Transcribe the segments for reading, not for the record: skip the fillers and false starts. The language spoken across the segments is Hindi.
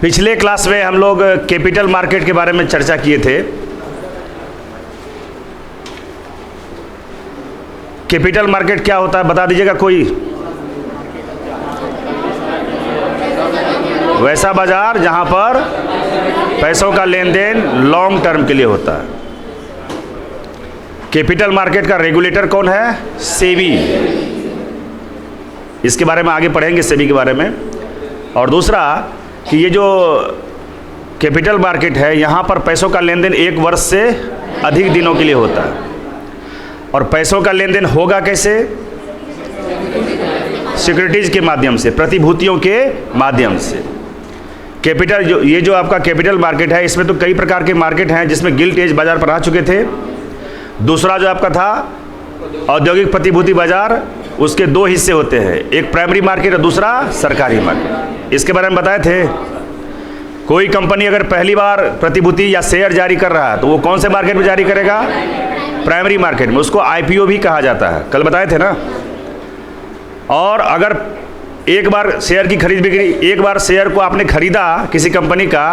पिछले क्लास में हम लोग कैपिटल मार्केट के बारे में चर्चा किए थे। कैपिटल मार्केट क्या होता है बता दीजिएगा कोई। वैसा बाजार जहां पर पैसों का लेन देन लॉन्ग टर्म के लिए होता है। कैपिटल मार्केट का रेगुलेटर कौन है? सेबी। इसके बारे में आगे पढ़ेंगे, सेबी के बारे में। और दूसरा कि ये जो कैपिटल मार्केट है यहाँ पर पैसों का लेन देन 1 वर्ष से अधिक दिनों के लिए होता है। और पैसों का लेन देन होगा कैसे? सिक्योरिटीज के माध्यम से, प्रतिभूतियों के माध्यम से। कैपिटल जो आपका कैपिटल मार्केट है, इसमें तो कई प्रकार के मार्केट हैं जिसमें गिल्ट एज बाजार पर आ चुके थे। दूसरा जो आपका था औद्योगिक प्रतिभूति बाजार, उसके 2 हिस्से होते हैं, एक प्राइमरी मार्केट और दूसरा सरकारी मार्केट। इसके बारे में बताए थे। कोई कंपनी अगर पहली बार प्रतिभूति या शेयर जारी कर रहा है तो वो कौन से मार्केट में जारी करेगा? प्राइमरी मार्केट में। उसको आईपीओ भी कहा जाता है, कल बताए थे ना। और अगर एक बार शेयर की खरीद बिक्री, एक बार शेयर को आपने खरीदा किसी कंपनी का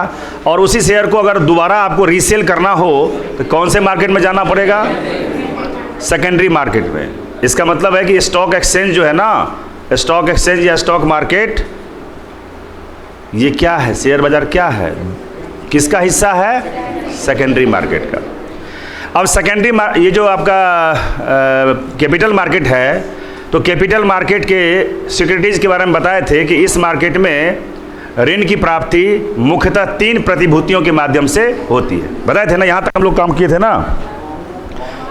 और उसी शेयर को अगर दोबारा आपको रीसेल करना हो तो कौन से मार्केट में जाना पड़ेगा? सेकेंडरी मार्केट में। इसका मतलब है कि स्टॉक एक्सचेंज जो है ना, स्टॉक एक्सचेंज या स्टॉक मार्केट, ये क्या है? शेयर बाजार क्या है? किसका हिस्सा है? सेकेंडरी मार्केट का। अब सेकेंडरी ये जो आपका कैपिटल मार्केट है, तो कैपिटल मार्केट के सिक्योरिटीज के बारे में बताए थे कि इस मार्केट में ऋण की प्राप्ति मुख्यतः 3 प्रतिभूतियों के माध्यम से होती है। बताए थे ना, यहाँ तक हम लोग काम किए थे ना।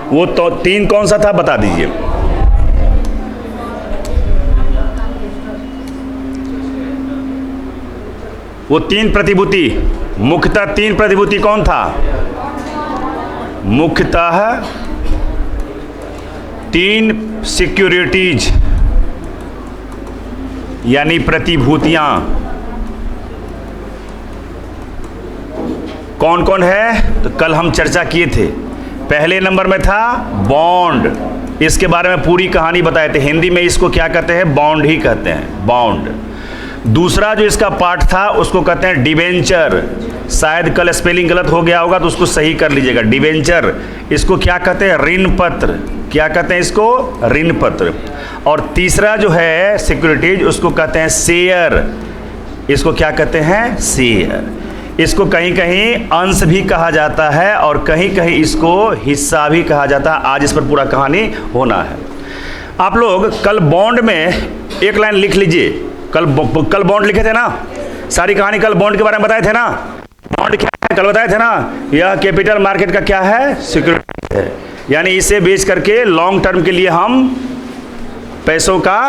वो तो 3 कौन सा था बता दीजिए। वो 3 प्रतिभूति, मुख्यतः 3 प्रतिभूति कौन था? मुख्यतः 3 सिक्योरिटीज यानी प्रतिभूतियां। कौन कौन है? तो कल हम चर्चा किए थे। पहले नंबर में था बॉन्ड। इसके बारे में पूरी कहानी बताए थे। हिंदी में इसको क्या कहते हैं? बॉन्ड ही कहते हैं, बॉन्ड। दूसरा जो इसका पार्ट था उसको कहते हैं डिबेंचर। शायद कल स्पेलिंग गलत हो गया होगा तो उसको सही कर लीजिएगा। डिबेंचर, इसको क्या कहते हैं? ऋण पत्र। क्या कहते हैं इसको? ऋण पत्र। और तीसरा जो है सिक्योरिटीज, उसको कहते हैं शेयर। इसको क्या कहते हैं? शेयर। इसको कहीं कहीं अंश भी कहा जाता है और कहीं कहीं इसको हिस्सा भी कहा जाता है। आज इस पर पूरा कहानी होना है। आप लोग कल बॉन्ड में एक लाइन लिख लीजिए। कल बॉन्ड लिखे थे ना, सारी कहानी कल बॉन्ड के बारे में बताए थे ना। बॉन्ड क्या है कल बताए थे ना। यह कैपिटल मार्केट का क्या है? सिक्योरिटी है। यानी इसे बेच करके लॉन्ग टर्म के लिए हम पैसों का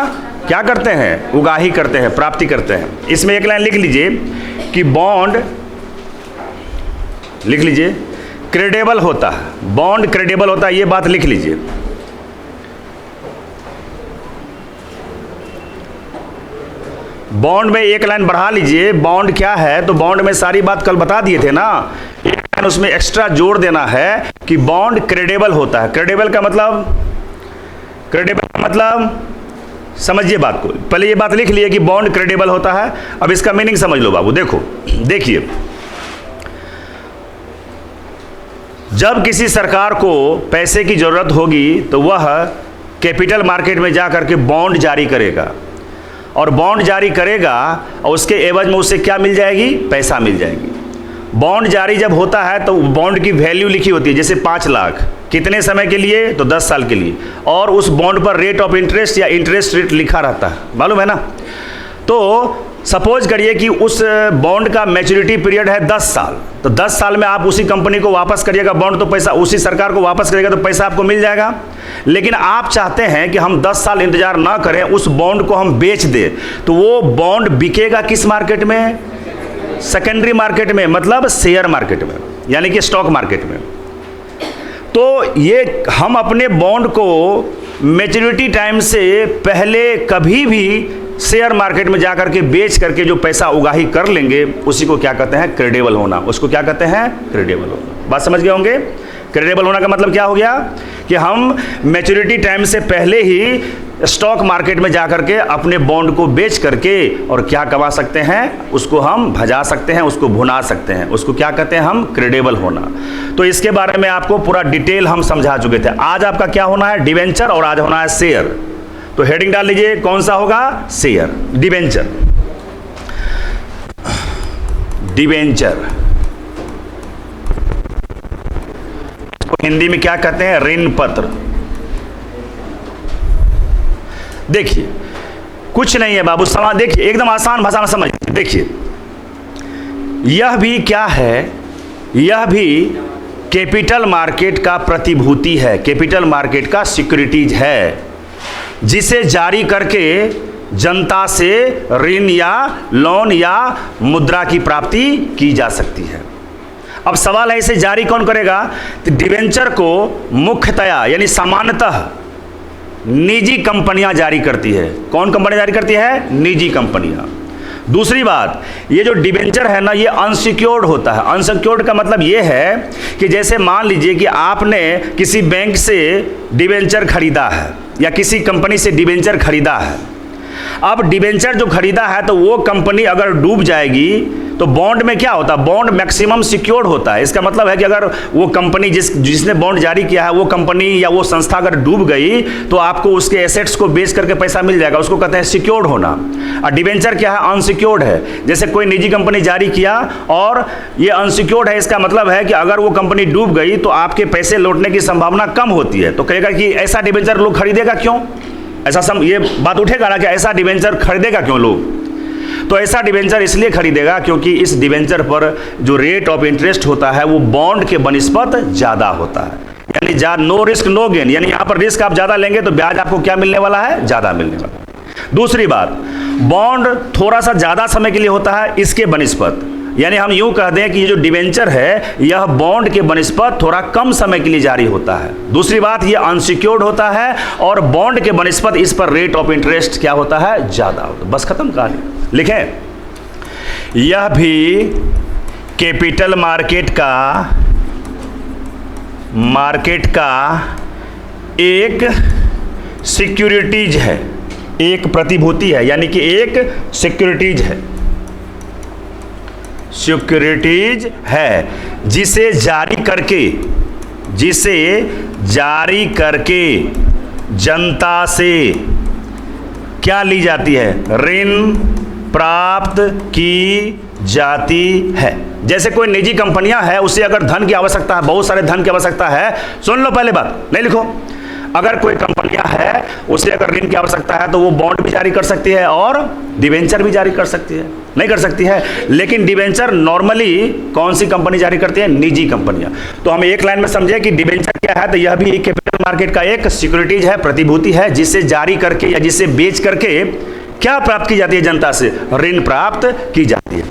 क्या करते हैं? उगाही करते हैं, प्राप्ति करते हैं। इसमें एक लाइन लिख लीजिए कि बॉन्ड, लिख लीजिए, क्रेडेबल होता है। बॉन्ड क्रेडेबल होता है, ये बात लिख लीजिए। बॉन्ड में एक लाइन बढ़ा लीजिए। बॉन्ड क्या है? तो बॉन्ड में सारी बात कल बता दिए थे ना। एक लाइन उसमें एक्स्ट्रा जोड़ देना है कि बॉन्ड क्रेडेबल होता है। क्रेडेबल का मतलब, क्रेडेबल का मतलब समझिए बात को। पहले ये बात लिख लिए कि बॉन्ड क्रेडेबल होता है। अब इसका मीनिंग समझ लो बाबू। देखो, देखिए, जब किसी सरकार को पैसे की जरूरत होगी तो वह कैपिटल मार्केट में जा करके बॉन्ड जारी करेगा। और बॉन्ड जारी करेगा और उसके एवज में उससे क्या मिल जाएगी? पैसा मिल जाएगी। बॉन्ड जारी जब होता है तो बॉन्ड की वैल्यू लिखी होती है, जैसे 5 लाख। कितने समय के लिए? तो 10 साल के लिए। और उस बॉन्ड पर रेट ऑफ इंटरेस्ट या इंटरेस्ट रेट लिखा रहता है, मालूम है ना। तो सपोज करिए कि उस बॉन्ड का मैच्योरिटी पीरियड है 10 साल। तो 10 साल में आप उसी कंपनी को वापस करिएगा बॉन्ड, तो पैसा उसी सरकार को वापस करेगा तो पैसा आपको मिल जाएगा। लेकिन आप चाहते हैं कि हम 10 साल इंतजार ना करें, उस बॉन्ड को हम बेच दें, तो वो बॉन्ड बिकेगा किस मार्केट में? सेकेंडरी मार्केट में, मतलब शेयर मार्केट में, यानी कि स्टॉक मार्केट में। तो ये हम अपने बॉन्ड को मैच्योरिटी टाइम से पहले कभी भी शेयर मार्केट में जाकर के बेच करके जो पैसा उगाही कर लेंगे, उसी को क्या कहते हैं? क्रेडेबल होना। उसको क्या कहते हैं? क्रेडेबल होना। बात समझ गए होंगे? क्रेडिबल होना का मतलब क्या हो गया कि हम मैच्योरिटी टाइम से पहले ही स्टॉक मार्केट में जाकर के अपने बॉन्ड को बेच करके और क्या कमा सकते हैं, उसको हम भजा सकते हैं, उसको भुना सकते हैं, उसको क्या कहते हैं हम, क्रेडिबल होना। तो इसके बारे में आपको पूरा डिटेल हम समझा चुके थे। आज आपका क्या होना है, डिवेंचर, और आज होना है शेयर। तो हेडिंग डाल लीजिए, कौन सा होगा, शेयर, डिवेंचर। डिवेंचर हिंदी में क्या कहते हैं, ऋण पत्र। देखिए कुछ नहीं है बाबू, समझ, देखिए एकदम आसान भाषा में समझ। देखिए यह भी क्या है, यह भी कैपिटल मार्केट का प्रतिभूति है, कैपिटल मार्केट का सिक्योरिटीज है, जिसे जारी करके जनता से ऋण या लोन या मुद्रा की प्राप्ति की जा सकती है। अब सवाल है इसे जारी कौन करेगा, तो डिवेंचर को मुख्यतया यानी सामान्यतः निजी कंपनियां जारी करती है। कौन कंपनी जारी करती है, निजी कंपनियां। दूसरी बात, ये जो डिवेंचर है ना, ये अनसिक्योर्ड होता है। अनसिक्योर्ड का मतलब ये है कि जैसे मान लीजिए कि आपने किसी बैंक से डिवेंचर खरीदा है या किसी कंपनी से डिवेंचर खरीदा है। अब डिवेंचर जो खरीदा है तो वो कंपनी अगर डूब जाएगी तो बॉन्ड में क्या होता है, बॉन्ड मैक्सिमम सिक्योर्ड होता है। इसका मतलब है कि अगर वो कंपनी जिसने बॉन्ड जारी किया है, वो कंपनी या वो संस्था अगर डूब गई तो आपको उसके एसेट्स को बेच करके पैसा मिल जाएगा, उसको कहते हैं सिक्योर्ड होना। और डिवेंचर क्या है, अनसिक्योर्ड है। जैसे कोई निजी कंपनी जारी किया और ये अनसिक्योर्ड है, इसका मतलब है कि अगर वो कंपनी डूब गई तो आपके पैसे लौटने की संभावना कम होती है। तो कहेगा कि ऐसा डिवेंचर लोग खरीदेगा क्यों, ऐसा ये बात उठेगा ना कि ऐसा डिवेंचर खरीदेगा क्यों लोग। तो ऐसा डिवेंचर इसलिए खरीदेगा क्योंकि इस डिवेंचर पर जो रेट ऑफ इंटरेस्ट होता है वो बॉन्ड के बनिस्पत ज़्यादा होता है। यानी नो रिस्क नो गेन, यानी यहाँ पर रिस्क आप ज़्यादा लेंगे तो ब्याज आपको क्या मिलने वाला है, ज़्यादा मिलने वाला है। दूसरी बात, बॉन्ड थोड़ा सा ज़्यादा समय के लिए होता है इसके बनिस्पत। यानी हम यूं कह दें कि ये जो डिवेंचर है यह बॉन्ड के बनिस्पत थोड़ा कम समय के लिए जारी होता है। दूसरी बात, ये अनसिक्योर्ड होता है और बॉन्ड के बनिस्पत इस पर रेट ऑफ इंटरेस्ट क्या होता है, ज़्यादा होता है। बस खत्म कहानी। लिखें, यह भी कैपिटल मार्केट का एक सिक्योरिटीज है, एक प्रतिभूति है, यानी कि एक सिक्योरिटीज है, सिक्योरिटीज है, जिसे जारी करके जनता से क्या ली जाती है, ऋण प्राप्त की जाती है। जैसे कोई निजी कंपनियां है, उसे अगर धन की आवश्यकता है, बहुत सारे धन की आवश्यकता है, सुन लो पहले बात, नहीं लिखो। अगर कोई कंपनियां है उसे अगर ऋण की आवश्यकता है तो वो बॉन्ड भी जारी कर सकती है और डिवेंचर भी जारी कर सकती है, नहीं कर सकती है। लेकिन डिवेंचर नॉर्मली कौन सी कंपनी जारी करती है, निजी कंपनियां। तो हम एक लाइन में समझे कि डिवेंचर क्या है, तो यह भी कैपिटल मार्केट का एक सिक्योरिटीज है, प्रतिभूति है, जिसे जारी करके या जिसे बेच करके क्या प्राप्त की जाती है, जनता से ऋण प्राप्त की जाती है।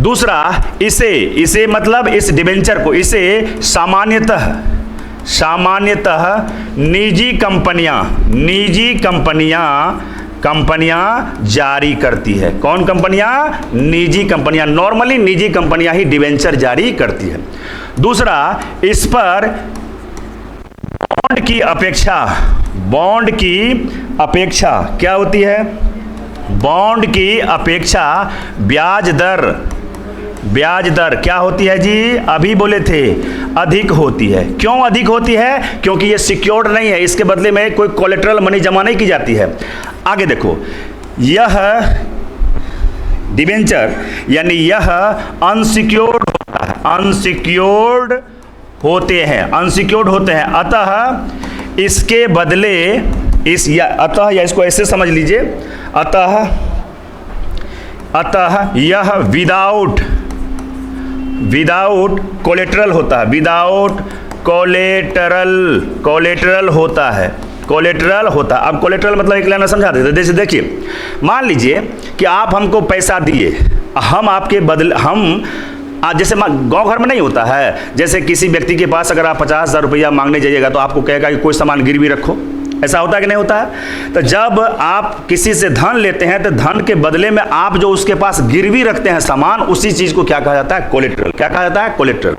दूसरा, इसे मतलब इस डिवेंचर को, इसे सामान्यतः निजी कंपनियां जारी करती है। कौन कंपनियां, निजी कंपनियां। नॉर्मली निजी कंपनियां ही डिवेंचर जारी करती है। दूसरा, इस पर बॉन्ड की अपेक्षा क्या होती है, बॉन्ड की अपेक्षा ब्याज दर क्या होती है जी, अभी बोले थे, अधिक होती है। क्यों अधिक होती है, क्योंकि ये सिक्योर्ड नहीं है, इसके बदले में कोई कोलेटरल मनी जमा नहीं की जाती है। आगे देखो, यह डिवेंचर यानी यह अनसिक्योर्ड होता है, अनसिक्योर्ड होते हैं। अतः इसके बदले अतः या इसको ऐसे समझ लीजिए, अतः यह विदाउट कोलेटरल होता है, विदाउट कोलेटरल होता है। अब कोलेटरल मतलब एक लाइन में समझा देते। जैसे देखिए, मान लीजिए कि आप हमको पैसा दिए, हम आपके बदले जैसे गांव घर में नहीं होता है, जैसे किसी व्यक्ति के पास अगर आप 50,000 रुपया मांगने जाइएगा तो आपको कहेगा कि कोई सामान गिरवी रखो, ऐसा होता है कि नहीं होता है? तो जब आप किसी से धन लेते हैं तो धन के बदले में आप जो उसके पास गिरवी रखते हैं सामान, उसी चीज को क्या कहा जाता है? कोलेट्रल। क्या कहा जाता है? कोलेट्रल।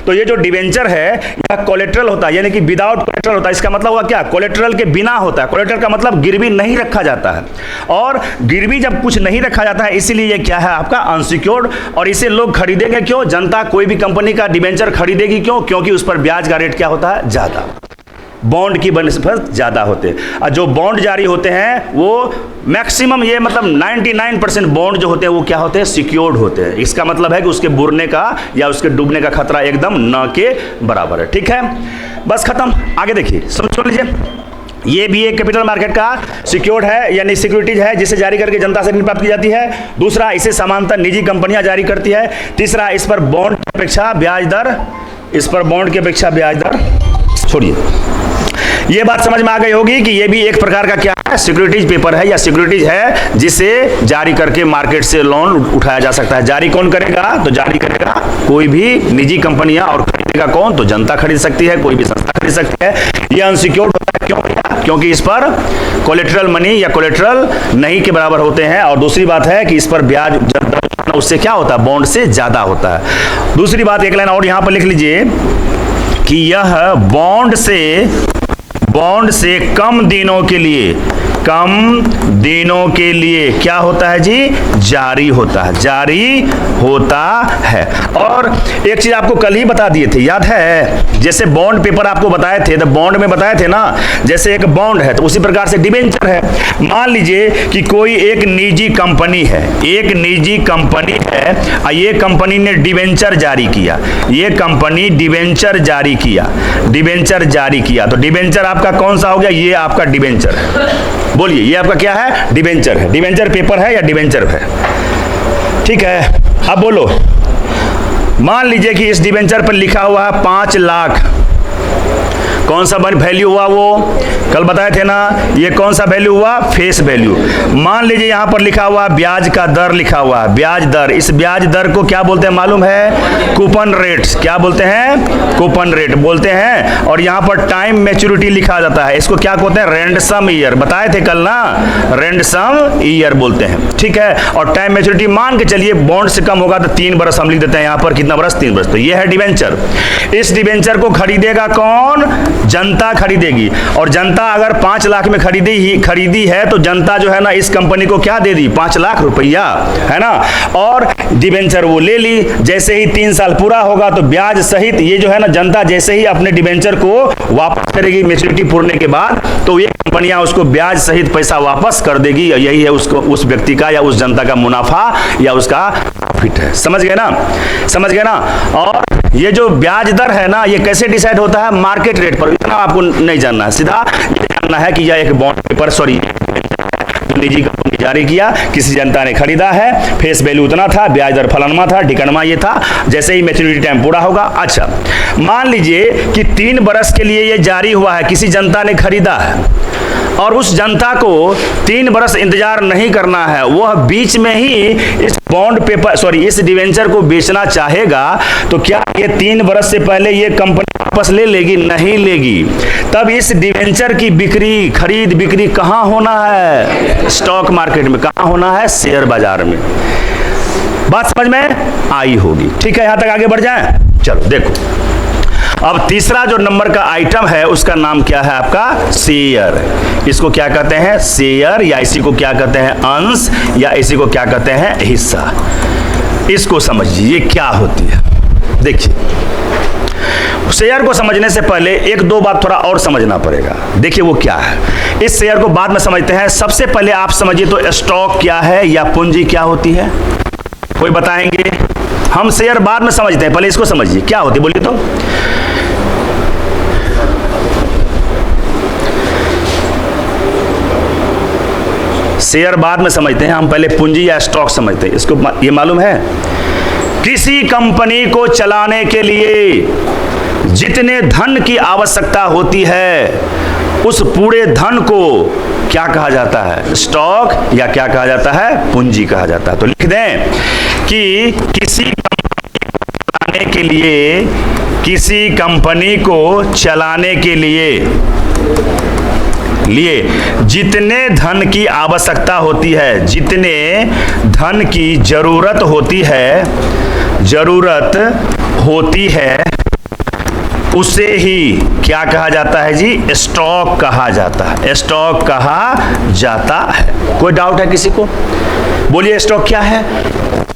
तो ये जो डिवेंचर है यह कोलेट्रल होता है, यानी कि विदाउट कोलेट्रल होता है। इसका मतलब हुआ क्या? कोलेट्रल के बिना होता है। कोलेट्रल का मतलब गिरवी नहीं रखा जाता है, और गिरवी जब कुछ नहीं रखा जाता है इसीलिए ये क्या है? आपका अनसिक्योर्ड। और इसे लोग खरीदेंगे क्यों? जनता कोई भी कंपनी का डिवेंचर खरीदेगी क्यों? क्योंकि उस पर ब्याज का रेट क्या होता है? ज्यादा, बॉन्ड की बनस्पत ज्यादा होते हैं। और जो बॉन्ड जारी होते हैं वो मैक्सिमम, ये मतलब 99% बॉन्ड जो होते हैं वो क्या होते हैं? सिक्योर्ड होते हैं। इसका मतलब है कि उसके बुरने का या उसके डूबने का खतरा एकदम न के बराबर है। ठीक है, बस खत्म। आगे देखिए, समझ लीजिए, ये भी एक कैपिटल मार्केट का सिक्योर्ड है, यानी सिक्योरिटीज है जिसे जारी करके जनता से ऋण प्राप्त की जाती है। दूसरा, इसे समांतर निजी कंपनियां जारी करती है। तीसरा, इस पर बॉन्ड की अपेक्षा ब्याज दर, इस पर बॉन्ड की अपेक्षा ब्याज दर, छोड़िए, ये बात समझ में आ गई होगी कि ये भी एक प्रकार का क्या है? सिक्योरिटीज पेपर है या सिक्योरिटीज है जिसे जारी करके मार्केट से लोन उठाया जा सकता है। जारी कौन करेगा? तो जारी करेगा कोई भी निजी कंपनियां, और खरीदेगा कौन? तो जनता खरीद सकती है, कोई भी संस्था खरीद सकती है। ये अनसिक्योर्ड होता है। क्यों? क्योंकि इस पर कोलेट्रल मनी या कोलेट्रल नहीं के बराबर होते हैं। और दूसरी बात है कि इस पर ब्याज उससे क्या होता है? बॉन्ड से ज्यादा होता है। दूसरी बात, एक लाइन और यहां पर लिख लीजिए कि यह बॉन्ड से कम दिनों के लिए क्या होता है जी? जारी होता है। और एक चीज आपको कल ही बता दिए थे, याद है? जैसे बॉन्ड पेपर आपको बताए थे, तो बॉन्ड में बताए थे ना, जैसे एक बॉन्ड है तो उसी प्रकार से डिवेंचर है। मान लीजिए कि कोई एक निजी कंपनी है, और ये कंपनी ने डिवेंचर जारी किया, डिवेंचर जारी किया। तो डिवेंचर आपका कौन सा हो गया? ये आपका डिवेंचर है। बोलिए, ये आपका क्या है? डिवेंचर है। डिवेंचर पेपर है या डिवेंचर है? ठीक है, अब बोलो, मान लीजिए कि इस डिवेंचर पर लिखा हुआ है 5 लाख। कौन सा वैल्यू हुआ? वो कल बताए थे ना, ये कौन सा वैल्यू हुआ? Face value. मान लीजिए यहां पर लिखा हुआ ब्याज का दर, लिखा हुआ है ब्याज दर। इस ब्याज दर को क्या बोलते हैं मालूम है? Coupon rate. क्या बोलते हैं? कूपन रेट बोलते हैं। और यहां पर टाइम मैच्योरिटी लिखा जाता है, इसको क्या बोलते हैं? रैंडसम ईयर। बताए थे कल ना, रैंडसम ईयर बोलते हैं। ठीक है, और टाइम मैच्योरिटी मान के चलिए बॉन्ड से कम होगा तो 3 बरस हम लिख देते हैं यहां पर। कितना बरस? 3 बरस। तो ये है डिवेंचर। इस डिवेंचर को खरीदेगा कौन? जनता खरीदेगी। और जनता अगर 5 लाख में खरीदी है तो जनता जो है ना इस कंपनी को क्या दे दी? 5 लाख रुपया, है ना। और डिवेंचर वो ले ली। जैसे ही 3 साल पूरा होगा तो ब्याज सहित ये जो है ना, जनता जैसे ही अपने डिवेंचर को वापस करेगी मैच्योरिटी पूरने के बाद, तो ये कंपनियां उसको ब्याज सहित पैसा वापस कर देगी। यही है उसको, उस व्यक्ति का या उस जनता का मुनाफा या उसका प्रॉफिट है। समझ गए ना? और ये जो ब्याज दर है ना, ये कैसे डिसाइड होता है? मार्केट रेट पर। इतना आपको नहीं जानना है, सीधा ये जानना है कि यह एक बॉन्ड पेपर, निजी कंपनी जारी किया, किसी जनता ने खरीदा है, फेस वैल्यू उतना था, ब्याज दर फलाना था, ढिकनमा ये था, जैसे ही मैच्योरिटी टाइम पूरा होगा। अच्छा, मान लीजिए कि 3 बरस के लिए ये जारी हुआ है, किसी जनता ने खरीदा है, और उस जनता को 3 बरस इंतजार नहीं करना है, वह बीच में ही इस बॉन्ड पेपर इस डिवेंचर को बेचना चाहेगा, तो क्या ये 3 बरस से पहले ये कंपनी वापस ले लेगी? नहीं लेगी। तब इस डिवेंचर की खरीद बिक्री कहां होना है? स्टॉक मार्केट में। कहां होना है? शेयर बाजार में। बात समझ में आई होगी। ठीक है, यहां तक आगे बढ़ जाएं। चलो देखो, अब तीसरा जो नंबर का आइटम है उसका नाम क्या है? आपका शेयर। इसको क्या कहते हैं? शेयर, या इसी को क्या कहते हैं? अंश, या इसी को क्या कहते हैं? हिस्सा। इसको समझिए ये क्या होती है। देखिए, शेयर को समझने से पहले 1-2 बात थोड़ा और समझना पड़ेगा। देखिए वो क्या है, इस शेयर को बाद में समझते हैं। सबसे पहले आप समझिए तो स्टॉक क्या है या पूंजी क्या होती है? कोई बताएंगे? हम शेयर बाद में समझते हैं, पहले इसको समझिए क्या होती है, बोलिए तो। शेयर बाद में समझते हैं, हम पहले पूंजी या स्टॉक समझते हैं। इसको ये मालूम है, किसी कंपनी को चलाने के लिए जितने धन की आवश्यकता होती है उस पूरे धन को क्या कहा जाता है? स्टॉक, या क्या कहा जाता है? पूंजी कहा जाता है। तो लिख दें कि किसी कंपनी को चलाने के लिए लिए जितने धन की आवश्यकता होती है, जितने धन की जरूरत होती है उसे ही क्या कहा जाता है जी? स्टॉक कहा जाता है। स्टॉक कहा जाता है। कोई डाउट है किसी को? बोलिए स्टॉक क्या है?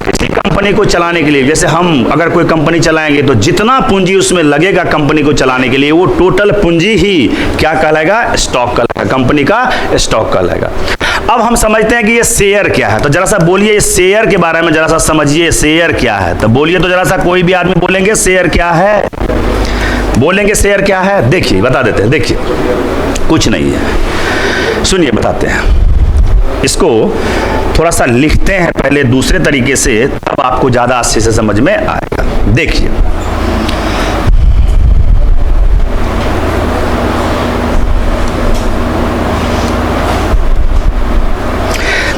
किसी कंपनी को चलाने के लिए, जैसे हम अगर कोई कंपनी चलाएंगे तो जितना पूंजी उसमें लगेगा कंपनी को चलाने के लिए, वो टोटल पूंजी ही क्या कहलाएगा? स्टॉक कहलाएगा, कंपनी का स्टॉक कहलाएगा। अब हम समझते हैं कि ये शेयर क्या है, तो जरा सा बोलिए शेयर के बारे में जरा सा समझिए, शेयर क्या है? तो बोलिए तो जरा सा, कोई भी आदमी बोलेंगे शेयर क्या है, बोलेंगे शेयर क्या है? देखिए बता देते हैं। देखिए कुछ नहीं है, सुनिए बताते हैं। इसको थोड़ा सा लिखते हैं पहले दूसरे तरीके से, तब आपको ज्यादा अच्छे से समझ में आएगा। देखिए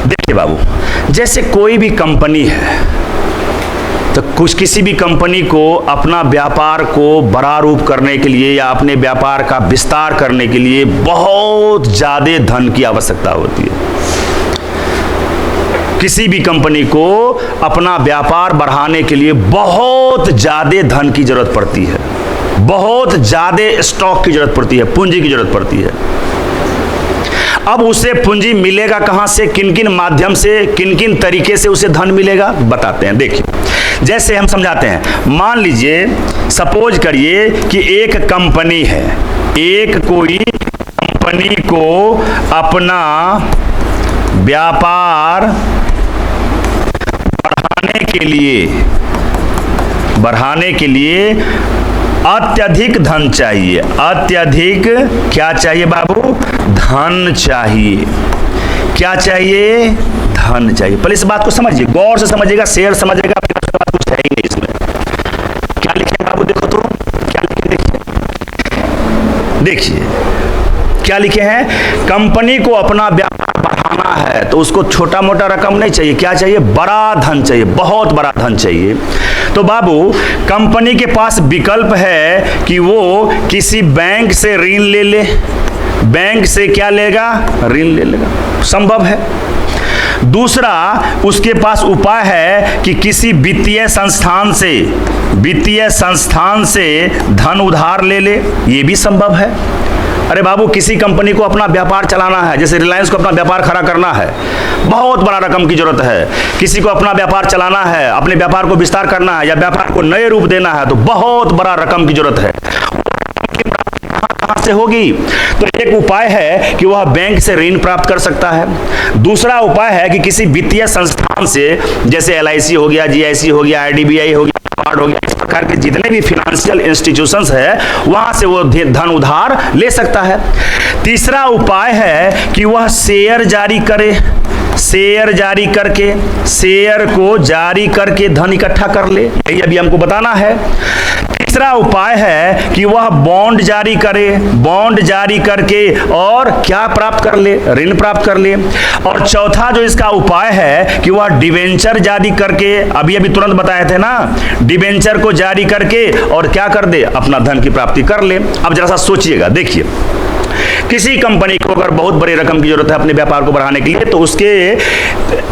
देखिए बाबू, जैसे कोई भी कंपनी है तो किसी भी कंपनी को अपना व्यापार को बड़ा रूप करने के लिए या अपने व्यापार का विस्तार करने के लिए बहुत ज्यादा धन की आवश्यकता होती है। किसी भी कंपनी को अपना व्यापार बढ़ाने के लिए बहुत ज्यादा धन की जरूरत पड़ती है, बहुत ज्यादा स्टॉक की जरूरत पड़ती है, पूंजी की जरूरत पड़ती है। अब उसे पूंजी मिलेगा कहां से, किन किन माध्यम से, किन किन तरीके से उसे धन मिलेगा, बताते हैं। देखिए जैसे हम समझाते हैं, मान लीजिए सपोज करिए कि एक कंपनी है, एक कोई कंपनी को अपना व्यापार बढ़ाने के लिए अत्यधिक धन चाहिए। अत्यधिक क्या चाहिए बाबू? धन चाहिए। क्या चाहिए? धन चाहिए। पहले इस बात को समझिए, गौर से समझिएगा, शेयर समझिएगा, फिर उसके बाद कुछ है ही नहीं इसमें। क्या लिखे बाबू? देखो तो क्या लिखे, देखिए क्या लिखे हैं? कंपनी को अपना व्यापार बढ़ाना है तो उसको छोटा मोटा रकम नहीं चाहिए, क्या चाहिए? बड़ा धन चाहिए, बहुत बड़ा धन चाहिए। तो बाबू कंपनी के पास विकल्प है कि वो किसी बैंक से ऋण ले ले। बैंक से क्या लेगा? ऋण ले लेगा, संभव है। दूसरा उसके पास उपाय है कि किसी वित्तीय संस्थान से धन उधार ले ले, ये भी संभव है। अरे बाबू किसी कंपनी को अपना व्यापार चलाना है, जैसे रिलायंस को अपना व्यापार खड़ा करना है, बहुत बड़ा रकम की जरूरत है। किसी को अपना व्यापार चलाना है, अपने व्यापार को विस्तार करना है या व्यापार को नए रूप देना है, तो बहुत बड़ा रकम की जरूरत है। कहां से होगी? तो एक उपाय है कि वह बैंक से ऋण प्राप्त कर सकता है। दूसरा उपाय है कि किसी वित्तीय संस्थान से, जैसे LIC हो गया, GIC हो गया, IDBI हो गया, कार्ड हो गया, इस प्रकार के जितने भी फाइनेंशियल इंस्टीट्यूशंस है वहां से वो धन उधार ले सकता है। तीसरा उपाय है कि वह शेयर जारी करे, शेयर जारी करके, शेयर को जारी करके धन इकट्ठा कर ले, यही अभी हमको बताना है। तीसरा उपाय है कि वह बॉन्ड जारी करे, बॉन्ड जारी करके और क्या प्राप्त कर ले? ऋण प्राप्त कर ले। और चौथा जो इसका उपाय है कि वह डिवेंचर जारी करके, अभी तुरंत बताए थे ना, डिवेंचर को जारी करके और क्या कर दे? अपना धन की प्राप्ति कर ले। अब जरा सा सोचिएगा, देखिए किसी कंपनी को अगर बहुत बड़ी रकम की जरूरत है अपने व्यापार को बढ़ाने के लिए, तो उसके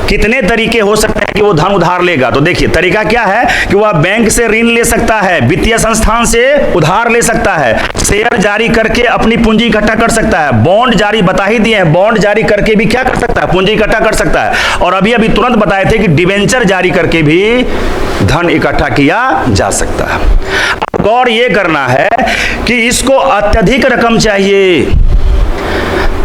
कितने तरीके हो सकते हैं कि वो धन उधार लेगा? तो देखिए तरीका क्या है कि वह बैंक से ऋण ले सकता है, वित्तीय संस्थान से उधार ले सकता है, शेयर जारी करके अपनी पूंजी इकट्ठा कर सकता है, बॉन्ड जारी बता ही दिए हैं, बॉन्ड जारी करके भी क्या कर सकता है? पूंजी इकट्ठा कर सकता है। और अभी तुरंत बताए थे कि डिवेंचर जारी करके भी धन इकट्ठा किया जा सकता है। अब गौर ये करना है कि इसको अत्यधिक रकम चाहिए,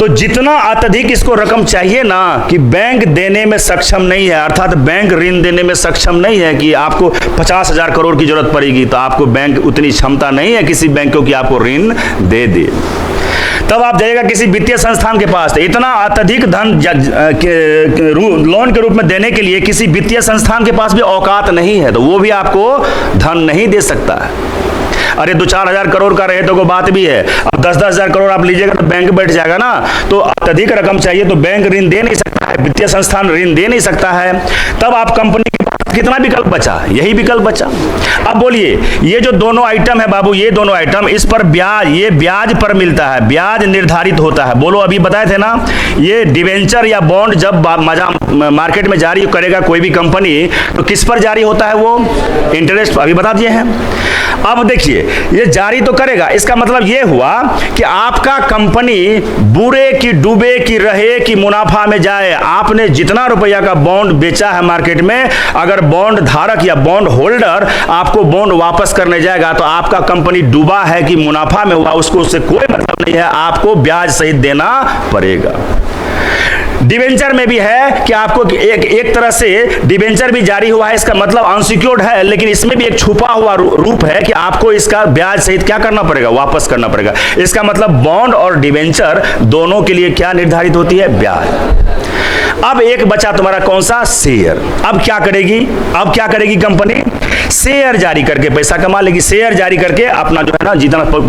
तो जितना अत्यधिक इसको रकम चाहिए ना कि बैंक देने में सक्षम नहीं है, अर्थात बैंक ऋण देने में सक्षम नहीं है कि आपको 50,000 करोड़ की जरूरत पड़ेगी तो आपको बैंक उतनी क्षमता नहीं है किसी बैंक को कि आपको ऋण दे दे। तब आप जाइएगा किसी वित्तीय संस्थान के पास, तो इतना अत्यधिक धन लोन के रूप में देने के लिए किसी वित्तीय संस्थान के पास भी औकात नहीं है, तो वो भी आपको धन नहीं दे सकता है। अरे 2-4 हजार करोड़ का रहे तो कोई बात भी है, अब 10-10 हजार करोड़ आप लीजिएगा तो बैंक बैठ जाएगा ना। तो अत्यधिक रकम चाहिए तो बैंक ऋण दे नहीं सकता है, वित्तीय संस्थान ऋण दे नहीं सकता है। तब आप कंपनी के पास कितना विकल्प बचा? यही विकल्प बचा। अब बोलिए, ये जो दोनों आइटम है बाबू, ये दोनों आइटम, इस पर ब्याज, ये ब्याज पर मिलता है, ब्याज निर्धारित होता है। बोलो, अभी बताए थे ना, ये डिवेंचर या बॉन्ड जब मार्केट में जारी करेगा कोई भी कंपनी, तो किस पर जारी होता है? वो इंटरेस्ट, अभी बता दिए हैं। अब देखिए, ये जारी तो करेगा, इसका मतलब ये हुआ कि आपका कंपनी बुरे की डूबे की रहे कि मुनाफा में जाए, आपने जितना रुपया का बॉन्ड बेचा है मार्केट में, अगर बॉन्ड धारक या बॉन्ड होल्डर आपको बॉन्ड वापस करने जाएगा तो आपका कंपनी डूबा है कि मुनाफा में हुआ, उसको उससे कोई मतलब नहीं है, आपको ब्याज सहित देना पड़ेगा। डिवेंचर में भी है कि आपको एक तरह से डिवेंचर भी जारी हुआ है, इसका मतलब अनसिक्योर्ड है, लेकिन इसमें भी एक छुपा हुआ रूप है कि आपको इसका ब्याज सहित क्या करना पड़ेगा? वापस करना पड़ेगा। इसका मतलब बॉन्ड और डिवेंचर दोनों के लिए क्या निर्धारित होती है? ब्याज। अब एक बचा तुम्हारा कौन सा? शेयर। अब क्या करेगी? अब क्या करेगी कंपनी? शेयर जारी करके पैसा कमा लेगी। शेयर जारी करके अपना जो है ना,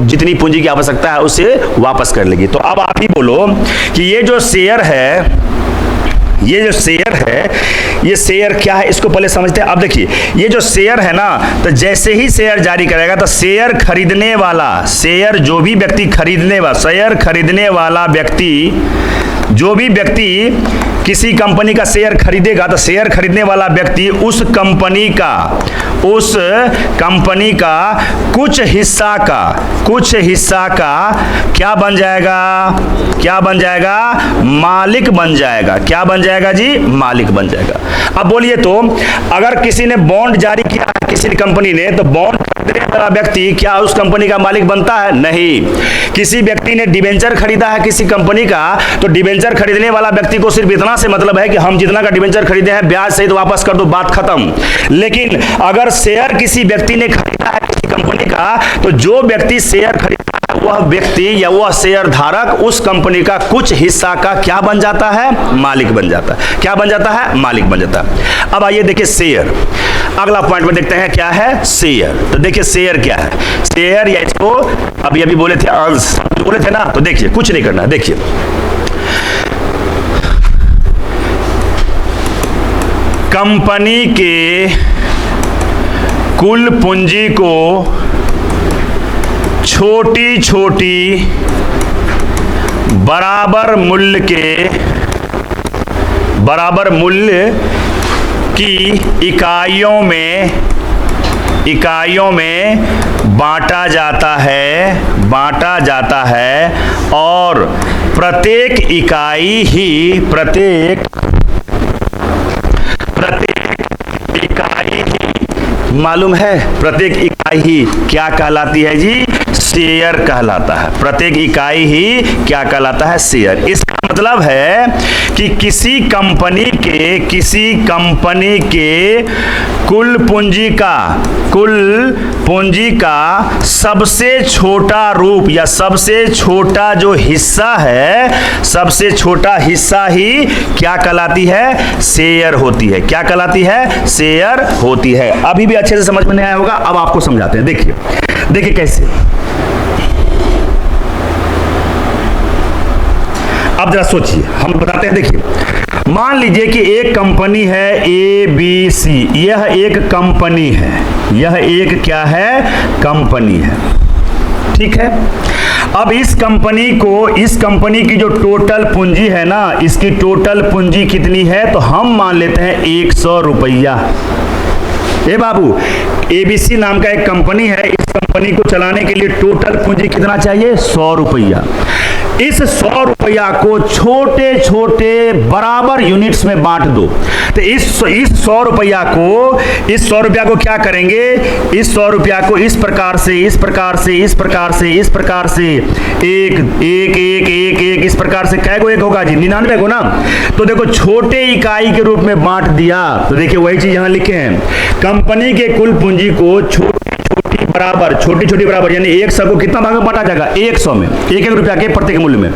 जितनी पूंजी की आवश्यकता है उसे वापस कर लेगी। तो अब आप ही बोलो कि ये जो शेयर है, ये शेयर क्या है, इसको पहले समझते हैं। अब देखिए, ये जो शेयर है ना, तो जैसे ही शेयर जारी करेगा तो शेयर खरीदने वाला, शेयर जो भी व्यक्ति खरीदने वाला, शेयर खरीदने वाला व्यक्ति, जो भी व्यक्ति किसी कंपनी का शेयर खरीदेगा तो शेयर खरीदने वाला व्यक्ति उस कंपनी का कुछ हिस्सा का क्या बन जाएगा? मालिक बन जाएगा। क्या बन जाएगा जी? मालिक बन जाएगा। अब बोलिए, तो अगर किसी ने बॉन्ड जारी किया है किसी कंपनी ने, तो बॉन्ड खरीदने वाला व्यक्ति क्या उस कंपनी का मालिक बनता है? नहीं। किसी व्यक्ति ने डिवेंचर खरीदा है किसी कंपनी का, तो डिवेंचर खरीदने वाला व्यक्ति को सिर्फ इतना से मतलब है कि हम जितना का डिवेंचर खरीदे हैं ब्याज सहित वापस कर दो, बात खत्म। लेकिन अगर शेयर किसी व्यक्ति ने खरीदा है किसी कंपनी का, तो जो व्यक्ति शेयर खरीदा है वह व्यक्ति या वह शेयर धारक उस कंपनी का कुछ हिस्सा का क्या बन जाता है? मालिक बन जाता है। क्या बन जाता है? मालिक बन जाता है। अब आइए देखिए शेयर, अगला पॉइंट में देखते हैं क्या है शेयर। तो देखिए शेयर क्या है? शेयर, या इसको अभी बोले थे अंश, बोले थे ना, तो देखिए कुछ नहीं करना है। देखिए, कंपनी के कुल पूंजी को छोटी छोटी बराबर मूल्य की इकाइयों में बांटा जाता है और प्रत्येक इकाई ही मालूम है, प्रत्येक इकाई ही क्या कहलाती है जी? शेयर कहलाता है। प्रत्येक इकाई ही क्या कहलाता है? शेयर। इसका मतलब है कि किसी कंपनी के कुल पूंजी का सबसे छोटा रूप या सबसे छोटा जो हिस्सा है, सबसे छोटा हिस्सा ही क्या कहलाती है? शेयर होती है। क्या कहलाती है? शेयर होती है। अभी भी अच्छे से समझ में नहीं आया होगा, अब आपको समझाते हैं। देखिए कैसे। अब जरा सोचिए, हम बताते हैं। देखिए, मान लीजिए कि एक कंपनी है ABC, यह एक कंपनी है, यह एक क्या है? कंपनी है, ठीक है। अब इस कंपनी की जो टोटल पूंजी है ना, इसकी टोटल पूंजी कितनी है? तो हम मान लेते हैं 100 रुपया। ए बाबू, ABC नाम का एक कंपनी है, इस कंपनी को चलाने के लिए टोटल पूंजी कितना चाहिए? 100 रुपया। इस 100 रुपया को छोटे छोटे बराबर यूनिट्स में बांट दो। तो इस 100 रुपया को क्या करेंगे? इस 100 रुपया को इस प्रकार से इस प्रकार से एक इस प्रकार से कै गो एक होगा जी? 99 को ना। तो देखो, छोटे इकाई के रूप में बांट दिया। तो देखिए वही चीज यहां लिखे हैं, कंपनी के कुल पूंजी को छोटी छोटी बराबर यानी 100 को कितना भाग में बांटा जाएगा? 100 में, 1 रुपया के प्रत्येक मूल्य में।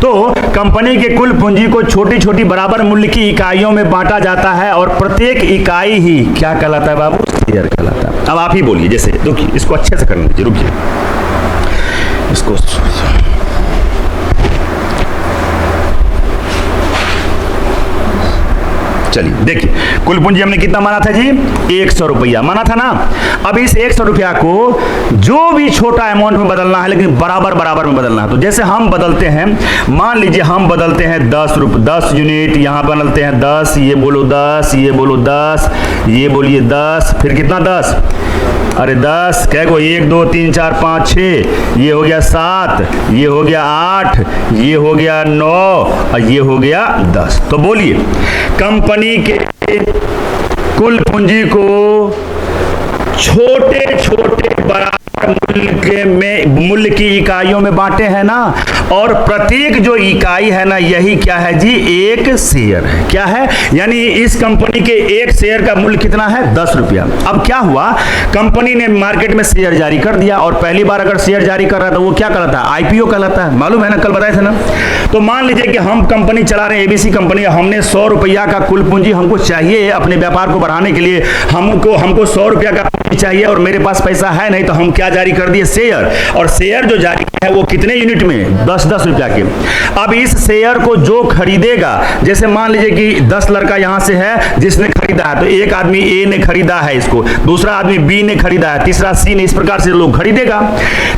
तो कंपनी के कुल पूंजी को छोटी छोटी बराबर मूल्य की इकाइयों में बांटा जाता है और प्रत्येक इकाई ही क्या कहलाता है बाबू? शेयर कहलाता है। अब आप ही बोलिए, जैसे रुकिए, इसको अच्छे से करना चाहिए, रुकिए इसको। चलिए देखिए, कुल पूंजी हमने कितना माना था जी? 100 रुपया माना था ना। अब इस 100 रुपया को जो भी छोटा अमाउंट में बदलना है, लेकिन बराबर बराबर में बदलना है। तो जैसे हम बदलते हैं, मान लीजिए हम बदलते हैं 10 यूनिट, यहां बदलते हैं 10, ये बोलो 10, ये बोलो 10, ये बोलिए 10, फिर कितना 10? अरे 10 क्या को 1 2 3 4 5 6, ये हो गया 7, ये हो गया 8, ये हो गया 9 और ये हो गया 10। तो बोलिए कंपनी के कुल पूंजी को छोटे छोटे बराबर मूल्य की इकाइयों में बांटे हैं ना, और प्रत्येक जो इकाई है ना, यही क्या है जी? एक शेयर है। क्या है? यानी इस कंपनी के एक शेयर का मूल्य कितना है? 10 रुपया। अब क्या हुआ, कंपनी ने मार्केट में शेयर जारी कर दिया, और पहली बार अगर शेयर जारी कर रहा था वो क्या कहलाता है? आईपीओ कहलाता है। मालूम है ना, कल बताए थे ना। तो मान लीजिए कि हम कंपनी चला रहे हैं, एबीसी कंपनी, हमने 100 रुपया का कुल पूंजी हमको चाहिए अपने व्यापार को बढ़ाने के लिए, हमको 100 रुपया का पूंजी चाहिए और मेरे पास पैसा है नहीं, तो हम क्या जारी कर दिए? शेयर। और शेयर जो जारी है वो कितने यूनिट में? 10-10 रुपया के। अब इस शेयर को जो खरीदेगा, जैसे मान लीजिए कि 10 लड़का यहां से है जिसने खरीदा है, तो एक आदमी ए ने खरीदा है इसको, दूसरा आदमी बी ने खरीदा है, तीसरा सी ने, इस प्रकार से लोग खरीदेगा।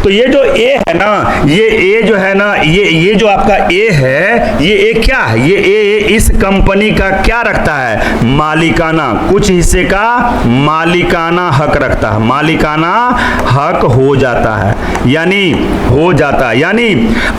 तो ये जो ए है ना, ये ए जो है ना, ये जो आपका ए है, ये ए क्या है? ये ए इस कंपनी का क्या रखता है? मालिकाना, कुछ हिस्से का मालिकाना हक रखता है। मालिकाना हक हो जाता है, यानी हो जाता है। यानी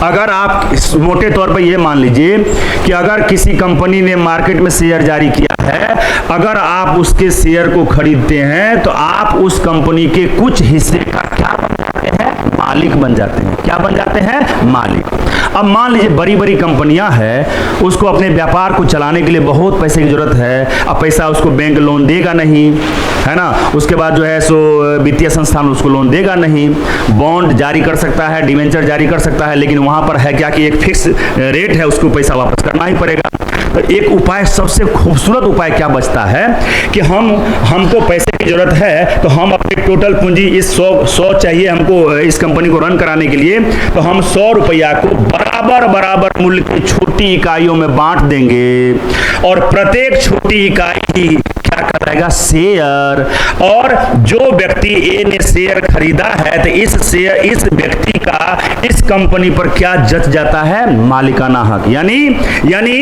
अगर आप मोटे तौर पर ये मान लीजिए कि अगर किसी कंपनी ने मार्केट में शेयर जारी किया है, अगर आप उसके शेयर को खरीदते हैं तो आप उस कंपनी के कुछ हिस्से का क्या बन जाते हैं? मालिक बन जाते हैं। क्या बन जाते हैं? मालिक। अब मान लीजिए बड़ी बड़ी कंपनियां हैं, उसको अपने व्यापार को चलाने के लिए बहुत पैसे की जरूरत है। अब पैसा उसको बैंक लोन देगा नहीं, है ना। उसके बाद जो है सो वित्तीय संस्थान उसको लोन देगा नहीं, बॉन्ड जारी कर सकता है, डिवेंचर जारी कर सकता है, लेकिन वहां पर है क्या कि एक फिक्स रेट है, उसको पैसा वापस करना ही पड़ेगा। तो एक उपाय, सबसे खूबसूरत उपाय क्या बचता है कि हमको पैसे की जरूरत है, तो हम अपने टोटल पूंजी इस 100 चाहिए हमको इस कंपनी को रन कराने के लिए, तो हम 100 रुपया को बराबर बराबर मूल्य की छोटी इकाइयों में बांट देंगे, और प्रत्येक छोटी इकाई क्या कराएगा? शेयर। और जो व्यक्ति ए ने शेयर खरीदा है, तो इस व्यक्ति का इस कंपनी पर क्या जच जाता है? मालिकाना हक। यानी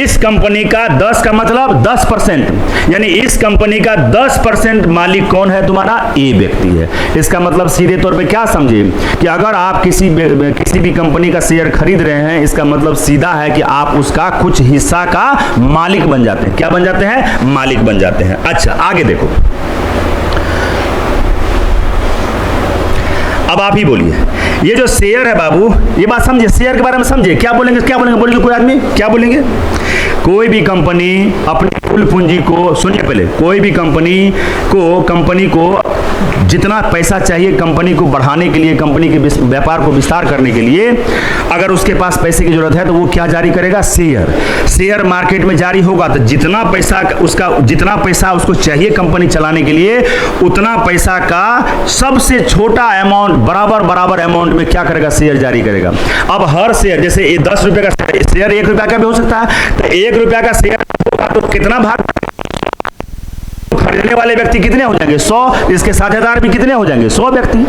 इस कंपनी का 10 का मतलब 10%, यानी इस कंपनी का 10% मालिक कौन है? तुम्हारा ए व्यक्ति है। इसका मतलब सीधे तौर पे क्या समझे कि अगर आप किसी भी कंपनी का शेयर खरीद रहे हैं, इसका मतलब सीधा है कि आप उसका कुछ हिस्सा का मालिक बन जाते हैं। क्या बन जाते हैं? मालिक बन जाते हैं। अच्छा, आगे देखो, अब आप ही बोलिए, ये जो शेयर है बाबू, ये बात समझे, शेयर के बारे में समझे। क्या बोलेंगे? बोलेंगे कोई आदमी क्या बोलेंगे? कोई भी कंपनी अपनी कुल पूंजी को, सुनिए पहले, कोई भी कंपनी को जितना पैसा चाहिए कंपनी को बढ़ाने के लिए, कंपनी के व्यापार को विस्तार करने के लिए, अगर उसके पास पैसे की जरूरत है तो वो क्या जारी करेगा? शेयर मार्केट में जारी होगा, तो जितना पैसा उसको चाहिए कंपनी चलाने के लिए, उतना पैसा का सबसे छोटा अमाउंट, बराबर अमाउंट में क्या करेगा? शेयर जारी करेगा। अब हर शेयर, जैसे 10 रुपए का शेयर 1 रुपया का भी हो सकता है, तो 1 रुपया का शेयर होगा तो कितना भाग? खरीदने वाले व्यक्ति कितने हो जाएंगे? 100। इसके साझेदार भी कितने हो जाएंगे? 100 व्यक्ति।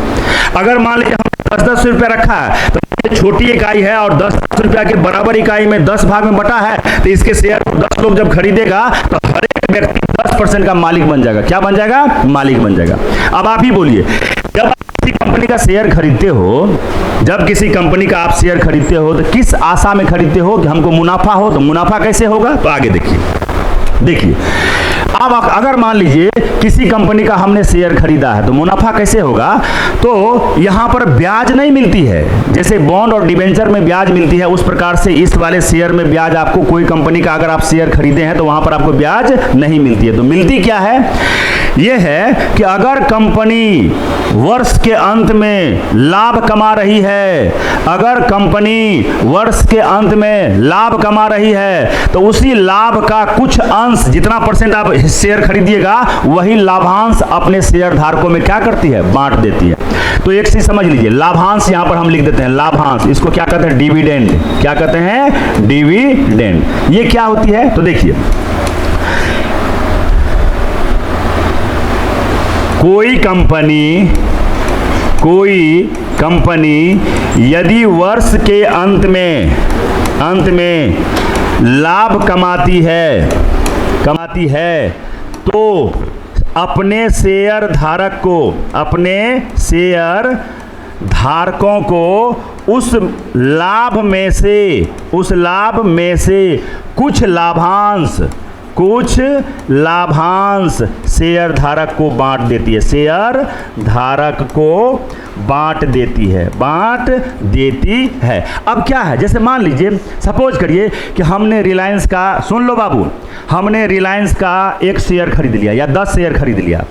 अगर मान लीजिए हम 10-10 रुपया रखा है, तो छोटी इकाई है और 10 रुपया के बराबर इकाई में 10 भाग में बटा है, तो इसके शेयर को 10 लोग जब खरीदेगा तो हर एक व्यक्ति 10% का मालिक बन जाएगा। क्या बन जाएगा? मालिक बन जाएगा। अब आप ही बोलिए, जब आप किसी कंपनी का शेयर खरीदते हो, तो किस आशा में खरीदते हो कि हमको मुनाफा हो? तो मुनाफा कैसे होगा? तो आगे देखिए, अब अगर मान लीजिए किसी कंपनी का हमने शेयर खरीदा है, तो मुनाफा कैसे होगा? तो यहां पर ब्याज नहीं मिलती है, जैसे बॉन्ड और डिबेंचर में ब्याज मिलती है, उस प्रकार से इस वाले शेयर में ब्याज आपको, कोई कंपनी का अगर आप शेयर खरीदे हैं तो वहां पर आपको ब्याज नहीं मिलती है। तो मिलती क्या है? यह है कि अगर कंपनी वर्ष के अंत में लाभ कमा रही है, तो उसी लाभ का कुछ अंश, जितना % आप शेयर खरीदिएगा, वही लाभांश अपने शेयर धारकों में क्या करती है? बांट देती है। तो एक चीज समझ लीजिए, लाभांश यहां पर हम लिख देते हैं, लाभांश, इसको क्या कहते हैं? डिविडेंड। क्या कहते हैं? डिविडेंड। ये क्या होती है? तो देखिए, कोई कंपनी यदि वर्ष के अंत में लाभ कमाती है तो अपने शेयर धारकों को उस लाभ में से कुछ लाभांश शेयर धारक को बांट देती है। अब क्या है, जैसे मान लीजिए सपोज करिए कि हमने रिलायंस का, सुन लो बाबू, हमने रिलायंस का 1 शेयर खरीद लिया या 10 शेयर खरीद लिया।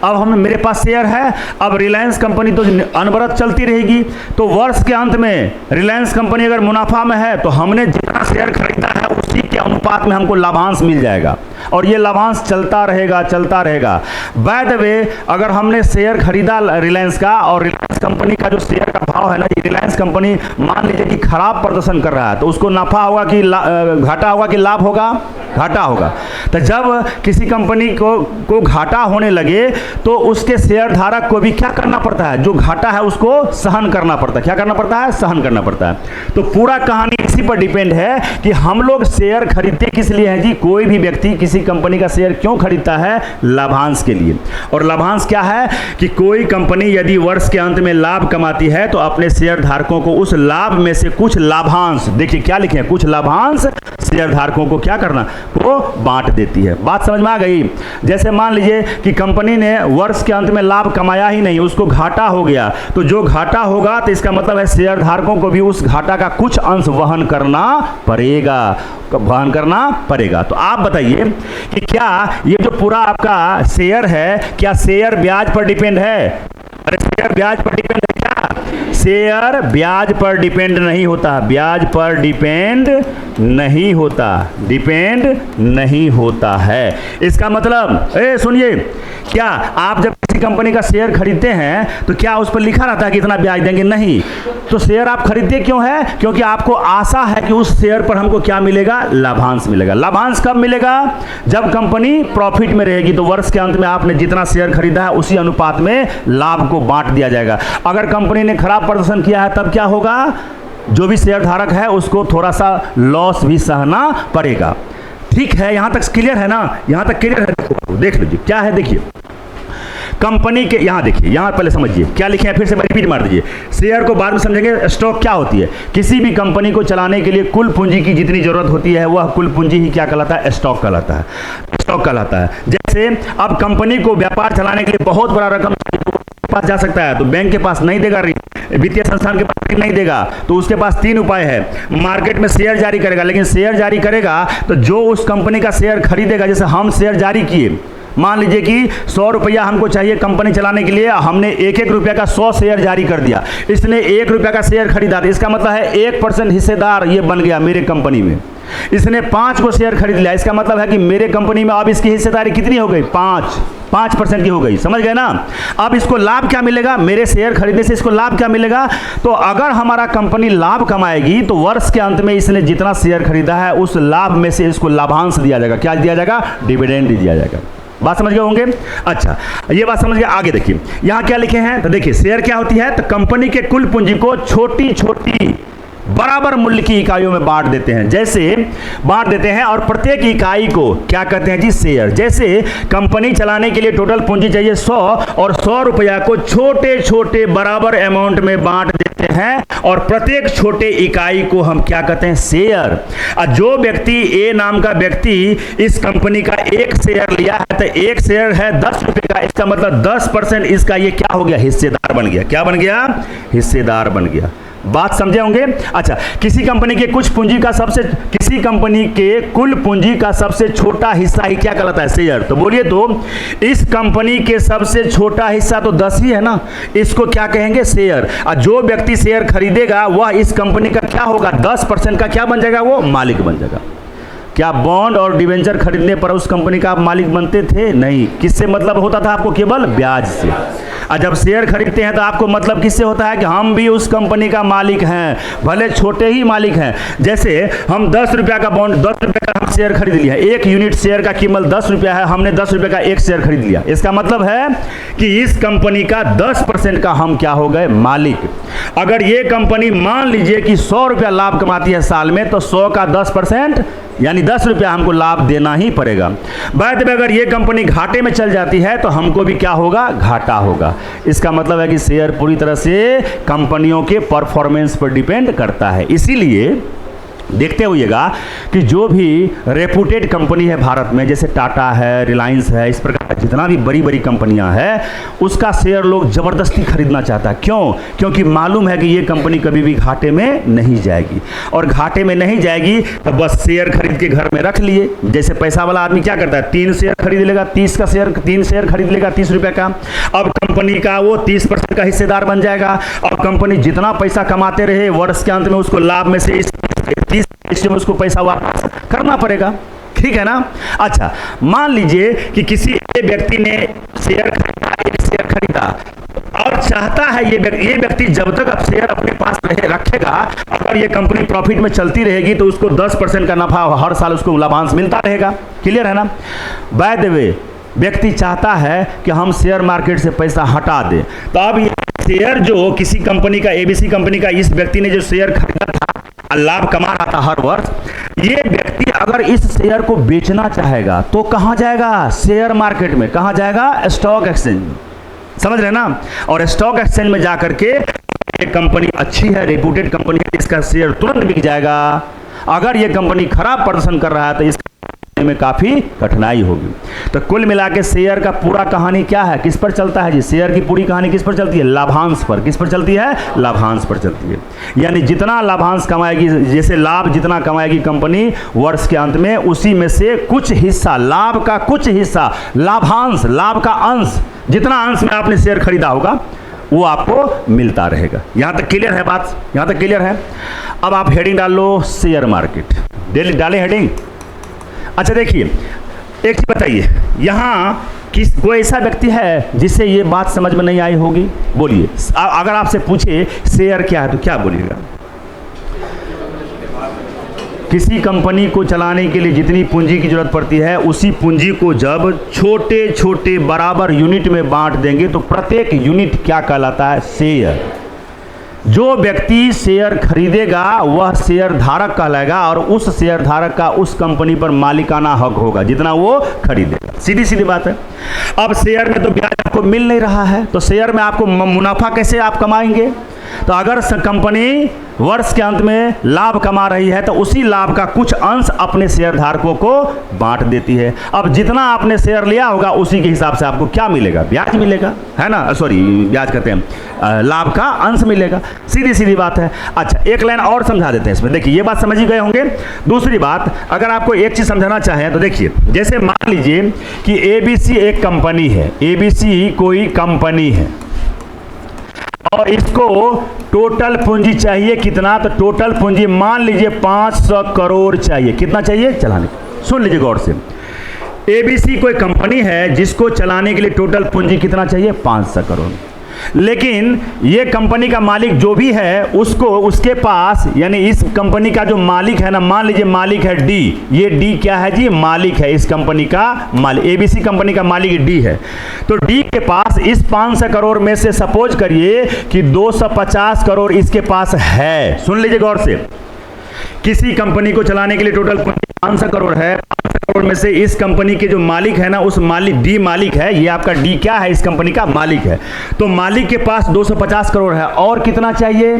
अब मेरे पास शेयर है, अब रिलायंस कंपनी तो अनवरत चलती रहेगी, तो वर्ष के अंत में रिलायंस कंपनी अगर मुनाफा में है तो हमने जितना शेयर खरीदा है उसी के अनुपात में हमको लाभांश मिल जाएगा और ये लाभांश चलता रहेगा। बाय द वे, अगर हमने शेयर खरीदा रिलायंस का और रिलायंस कंपनी का जो शेयर का भाव है ना, ये रिलायंस कंपनी मान लीजिए कि खराब प्रदर्शन कर रहा है, तो उसको नफा होगा कि घाटा होगा कि लाभ होगा? घाटा होगा। तो जब किसी कंपनी को घाटा होने लगे तो उसके शेयर धारक को भी क्या करना पड़ता है? जो घाटा है उसको सहन करना पड़ता है। क्या करना पड़ता है? सहन करना पड़ता है। तो पूरा कहानी इसी पर डिपेंड है कि हम लोग शेयर खरीदते किस लिए हैं जी। कोई भी व्यक्ति किसी कंपनी का शेयर क्यों खरीदता है? लाभांश के लिए। और लाभांश क्या है कि कोई कंपनी यदि वर्ष के अंत में लाभ कमाती है तो अपने शेयर धारकों को उस लाभ में से कुछ लाभांश, देखिए क्या लिखे हैं, कुछ लाभांश शेयर धारकों को क्या करना, वो बांट देती है। बात समझ में आ गई? जैसे मान लीजिए कि कंपनी ने वर्ष के अंत में लाभ कमाया ही नहीं, उसको घाटा हो गया, तो जो घाटा होगा तो इसका मतलब है शेयर धारकों को भी उस घाटा का कुछ अंश वहन करना पड़ेगा। तो आप बताइए कि क्या ये जो पूरा आपका शेयर है, क्या शेयर ब्याज पर डिपेंड है? अरे शेयर ब्याज पर डिपेंड है क्या? शेयर ब्याज पर डिपेंड नहीं होता, ब्याज पर डिपेंड नहीं होता है। इसका मतलब सुनिए, क्या आप जब किसी कंपनी का शेयर खरीदते हैं तो क्या उस पर लिखा रहता है कि इतना ब्याज देंगे? नहीं। तो शेयर आप खरीदते क्यों है? क्योंकि आपको आशा है कि उस शेयर पर हमको क्या मिलेगा? लाभांश मिलेगा। लाभांश कब मिलेगा? जब कंपनी प्रॉफिट में रहेगी, तो वर्ष के अंत में आपने जितना शेयर खरीदा है उसी अनुपात में लाभ को बांट दिया जाएगा। अगर कंपनी ने खराब प्रदर्शन किया है तब क्या होगा? जो भी शेयर धारक है उसको थोड़ा सा लॉस भी सहना पड़ेगा। ठीक है, यहां तक क्लियर है ना? यहां तक क्लियर है? देख लीजिए क्या है। देखिए कंपनी के, यहां देखिए, यहां पहले समझिए क्या लिखे हैं, फिर से रिपीट मार दीजिए। शेयर को बाद में समझेंगे। स्टॉक क्या होती है? किसी भी कंपनी को चलाने के लिए कुल पूंजी की जितनी जरूरत होती है वह कुल पूंजी ही क्या कहलाता है? स्टॉक कहलाता है। जैसे अब कंपनी को व्यापार चलाने के लिए बहुत बड़ा रकम पास जा सकता है, तो बैंक के पास नहीं देगा, वित्तीय संस्थान के पास नहीं देगा, तो उसके पास 3 उपाय है। मार्केट में शेयर जारी करेगा, लेकिन शेयर जारी करेगा तो जो उस कंपनी का शेयर खरीदेगा, जैसे हम शेयर जारी किए, मान लीजिए कि 100 रुपया हमको चाहिए कंपनी चलाने के लिए, हमने 1-1 रुपया का 100 शेयर जारी कर दिया, इसने 1 रुपया का शेयर खरीदा, इसका मतलब है 1% हिस्सेदार ये बन गया मेरे कंपनी में। इसने 5 को शेयर खरीद लिया, इसका मतलब है कि मेरे कंपनी में अब इसकी हिस्सेदारी कितनी हो गई? 5% की हो गई। समझ गए ना? अब इसको लाभ क्या मिलेगा? मेरे शेयर खरीदने से इसको लाभ क्या मिलेगा? तो अगर हमारा कंपनी लाभ कमाएगी तो वर्ष के अंत में इसने जितना शेयर खरीदा है उस लाभ में से इसको लाभांश दिया जाएगा। क्या दिया जाएगा? डिविडेंड दिया जाएगा। बात समझ गए होंगे? अच्छा, ये बात समझ गए। आगे देखिए यहां क्या लिखे हैं, तो देखिए शेयर क्या होती है? तो कंपनी के कुल पूंजी को छोटी छोटी बराबर मूल्य की इकाइयों में बांट देते हैं और प्रत्येक इकाई को क्या कहते हैं जी? शेयर। जैसे कंपनी चलाने के लिए टोटल पूंजी चाहिए 100 और 100 रुपया को छोटे छोटे बराबर अमाउंट में बांट देते हैं और प्रत्येक छोटे इकाई को हम क्या कहते हैं? शेयर। और जो व्यक्ति, ए नाम का व्यक्ति इस कंपनी का 1 शेयर लिया है, तो 1 शेयर है 10 रुपए का, इसका मतलब 10% इसका ये क्या हो गया? हिस्सेदार बन गया। क्या बन गया? हिस्सेदार बन गया। बात समझे होंगे? अच्छा, किसी कंपनी के कुल पूंजी का सबसे छोटा हिस्सा ही क्या कहलाता है? शेयर। तो बोलिए, तो इस कंपनी के सबसे छोटा हिस्सा तो 10 ही है ना, इसको क्या कहेंगे? शेयर। और जो व्यक्ति शेयर खरीदेगा वह इस कंपनी का क्या होगा? 10% का क्या बन जाएगा? वो मालिक बन जाएगा। क्या बॉन्ड और डिवेंचर खरीदने पर उस कंपनी का आप मालिक बनते थे? नहीं। किससे मतलब होता था आपको? केवल ब्याज से। और जब शेयर खरीदते हैं तो आपको मतलब किससे होता है कि हम भी उस कंपनी का मालिक हैं, भले छोटे ही मालिक हैं। जैसे हम 10 रुपया का बॉन्ड, 10 रुपये का हम शेयर खरीद लिया, एक यूनिट शेयर का कीमत 10 रुपया है, हमने 10 रुपये का एक शेयर खरीद लिया। इसका मतलब है कि इस कंपनी का 10% का हम क्या हो गए, मालिक। अगर ये कंपनी मान लीजिए कि 100 रुपया लाभ कमाती है साल में, तो 100 का 10% यानी 10 रुपया हमको लाभ देना ही पड़ेगा। बाद में अगर ये कंपनी घाटे में चल जाती है तो हमको भी क्या होगा, घाटा होगा। इसका मतलब है कि शेयर पूरी तरह से कंपनियों के परफॉर्मेंस पर डिपेंड करता है। इसीलिए देखते होइएगा कि जो भी रेपुटेड कंपनी है भारत में, जैसे टाटा है, रिलायंस है, इस प्रकार जितना भी बड़ी बड़ी कंपनियां हैं, उसका शेयर लोग ज़बरदस्ती खरीदना चाहता है। क्यों? क्योंकि मालूम है कि ये कंपनी कभी भी घाटे में नहीं जाएगी, और घाटे में नहीं जाएगी तो बस शेयर खरीद के घर में रख लिए। जैसे पैसा वाला आदमी क्या करता है, 3 शेयर खरीद लेगा, 3 शेयर खरीद लेगा 30 रुपये का। अब कंपनी का वो 30% का हिस्सेदार बन जाएगा, और कंपनी जितना पैसा कमाते रहे, वर्ष के अंत में उसको लाभ में से 30% में उसको पैसा वापस करना पड़ेगा। ठीक है ना? अच्छा, मान लीजिए कि किसी व्यक्ति ने शेयर खरीदा, एक शेयर खरीदा, और चाहता है ये व्यक्ति जब तक अब शेयर अपने पास रखेगा, अगर ये कंपनी प्रॉफिट में चलती रहेगी तो उसको 10% का नफा हर साल उसको लाभांश मिलता रहेगा। क्लियर है ना? बाय द वे, व्यक्ति चाहता है कि हम शेयर मार्केट से पैसा हटा दें, तो अब ये शेयर जो किसी कंपनी का, एबीसी कंपनी का, इस व्यक्ति ने जो शेयर खरीदा था, लाभ कमा रहा था हर वर्ष, ये व्यक्ति अगर इस शेयर को बेचना चाहेगा तो कहां जाएगा, शेयर मार्केट में। कहां जाएगा? Stock exchange. समझ रहे ना? और स्टॉक एक्सचेंज में जाकर के ये कंपनी अच्छी है, रेपुटेड कंपनी है, इसका शेयर तुरंत बिक जाएगा। अगर ये कंपनी खराब प्रदर्शन कर रहा है तो इसका में काफी कठिनाई होगी। तो कुल मिला के शेयर का पूरा कहानी क्या है, किस पर चलता है जी? शेयर की पूरी कहानी किस पर चलती है? लाभांश पर। किस पर चलती है? लाभांश पर चलती है। यानी जितना लाभांश कमाएगी, जैसे लाभ जितना कमाएगी कंपनी वर्ष के अंत में, उसी में से कुछ हिस्सा, लाभ का कुछ हिस्सा, लाभांश, लाभ का अंश, जितना अंश में आपने शेयर खरीदा होगा वो आपको मिलता रहेगा। यहां तक क्लियर है बात? यहां तक क्लियर है? अब आप हेडिंग डाल लो, शेयर मार्केट। डालें हेडिंग? अच्छा देखिए, एक चीज बताइए, यहाँ कोई ऐसा व्यक्ति है जिससे ये बात समझ में नहीं आई होगी? बोलिए। अगर आपसे पूछे शेयर क्या है तो क्या बोलिएगा? किसी कंपनी को चलाने के लिए जितनी पूंजी की जरूरत पड़ती है, उसी पूंजी को जब छोटे छोटे बराबर यूनिट में बांट देंगे तो प्रत्येक यूनिट क्या कहलाता है? शेयर। जो व्यक्ति शेयर खरीदेगा वह शेयर धारक कहलाएगा, और उस शेयर धारक का उस कंपनी पर मालिकाना हक होगा जितना वो खरीदेगा। सीधी सीधी बात है। अब शेयर में तो ब्याज आपको मिल नहीं रहा है, तो शेयर में आपको मुनाफा कैसे आप कमाएंगे? तो अगर कंपनी वर्ष के अंत में लाभ कमा रही है तो उसी लाभ का कुछ अंश अपने शेयर धारकों को बांट देती है। अब जितना आपने शेयर लिया होगा उसी के हिसाब से आपको क्या मिलेगा? ब्याज मिलेगा, है ना? सॉरी, ब्याज कहते हैं, लाभ का अंश मिलेगा। सीधी सीधी बात है। अच्छा, एक लाइन और समझा देते हैं इसमें। देखिए, ये बात समझ ही गए होंगे। दूसरी बात, अगर आपको एक चीज समझाना चाहें तो देखिए, जैसे मान लीजिए कि एबीसी एक कंपनी है, एबीसी कोई कंपनी है, और इसको टोटल पूंजी चाहिए कितना? तो टोटल पूंजी मान लीजिए 500 करोड़ चाहिए। कितना चाहिए चलाने? सुन लीजिए गौर से, एबीसी कोई कंपनी है जिसको चलाने के लिए टोटल पूंजी कितना चाहिए? 500 करोड़। लेकिन ये कंपनी का मालिक जो भी है, उसको उसके पास, यानी इस कंपनी का जो मालिक है ना, मान लीजिए मालिक है डी। ये डी क्या है जी? मालिक है इस कंपनी का मालिक। एबीसी कंपनी का मालिक डी है। तो डी के पास इस 500 करोड़ में से सपोज करिए कि 250 करोड़ इसके पास है। सुन लीजिए गौर से, किसी कंपनी को चलाने के लिए टोटल 500 करोड़ है। 500 करोड़ में से इस कंपनी के जो मालिक है ना, उस मालिक डी मालिक है, ये आपका डी क्या है? इस कंपनी का मालिक है। तो मालिक के पास 250 करोड़ है, और कितना चाहिए?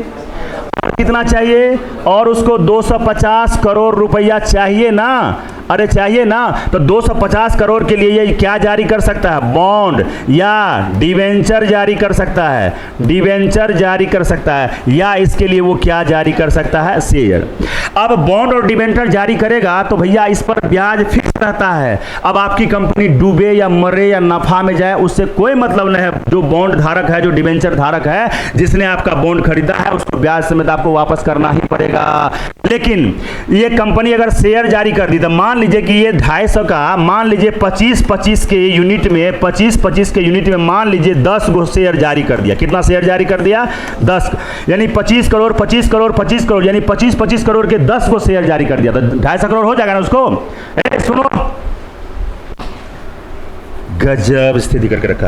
कितना चाहिए? और उसको 250 करोड़ रुपया चाहिए ना? अरे चाहिए ना? तो 250 करोड़ के लिए ये क्या जारी कर सकता है? बॉन्ड या डिवेंचर जारी कर सकता है। डिवेंचर जारी कर सकता है, या इसके लिए वो क्या जारी कर सकता है? शेयर। अब बॉन्ड और डिवेंचर जारी करेगा तो भैया इस पर ब्याज फिक्स रहता है। अब आपकी कंपनी डूबे या मरे या नफा में जाए, उससे कोई मतलब नहीं है। जो बॉन्ड धारक है, जो डिवेंचर धारक है, जिसने आपका बॉन्ड खरीदा है, उसको ब्याज समेत आपको वापस करना ही पड़ेगा। लेकिन ये कंपनी अगर शेयर जारी कर दी, तो मान लीजिए कि ये 250 का, मान लीजिए 25-25 के यूनिट में, 25-25 के यूनिट में मान लीजिए 10 गो शेयर जारी कर दिया। कितना शेयर जारी कर दिया? 10, यानी 25 करोड़ 25 करोड़ 25 करोड़, यानी 25-25 करोड़ के 10 गो शेयर जारी कर दिया, तो 250 करोड़ हो जाएगा ना उसको। सुनो, गजब स्थिति करके रखा।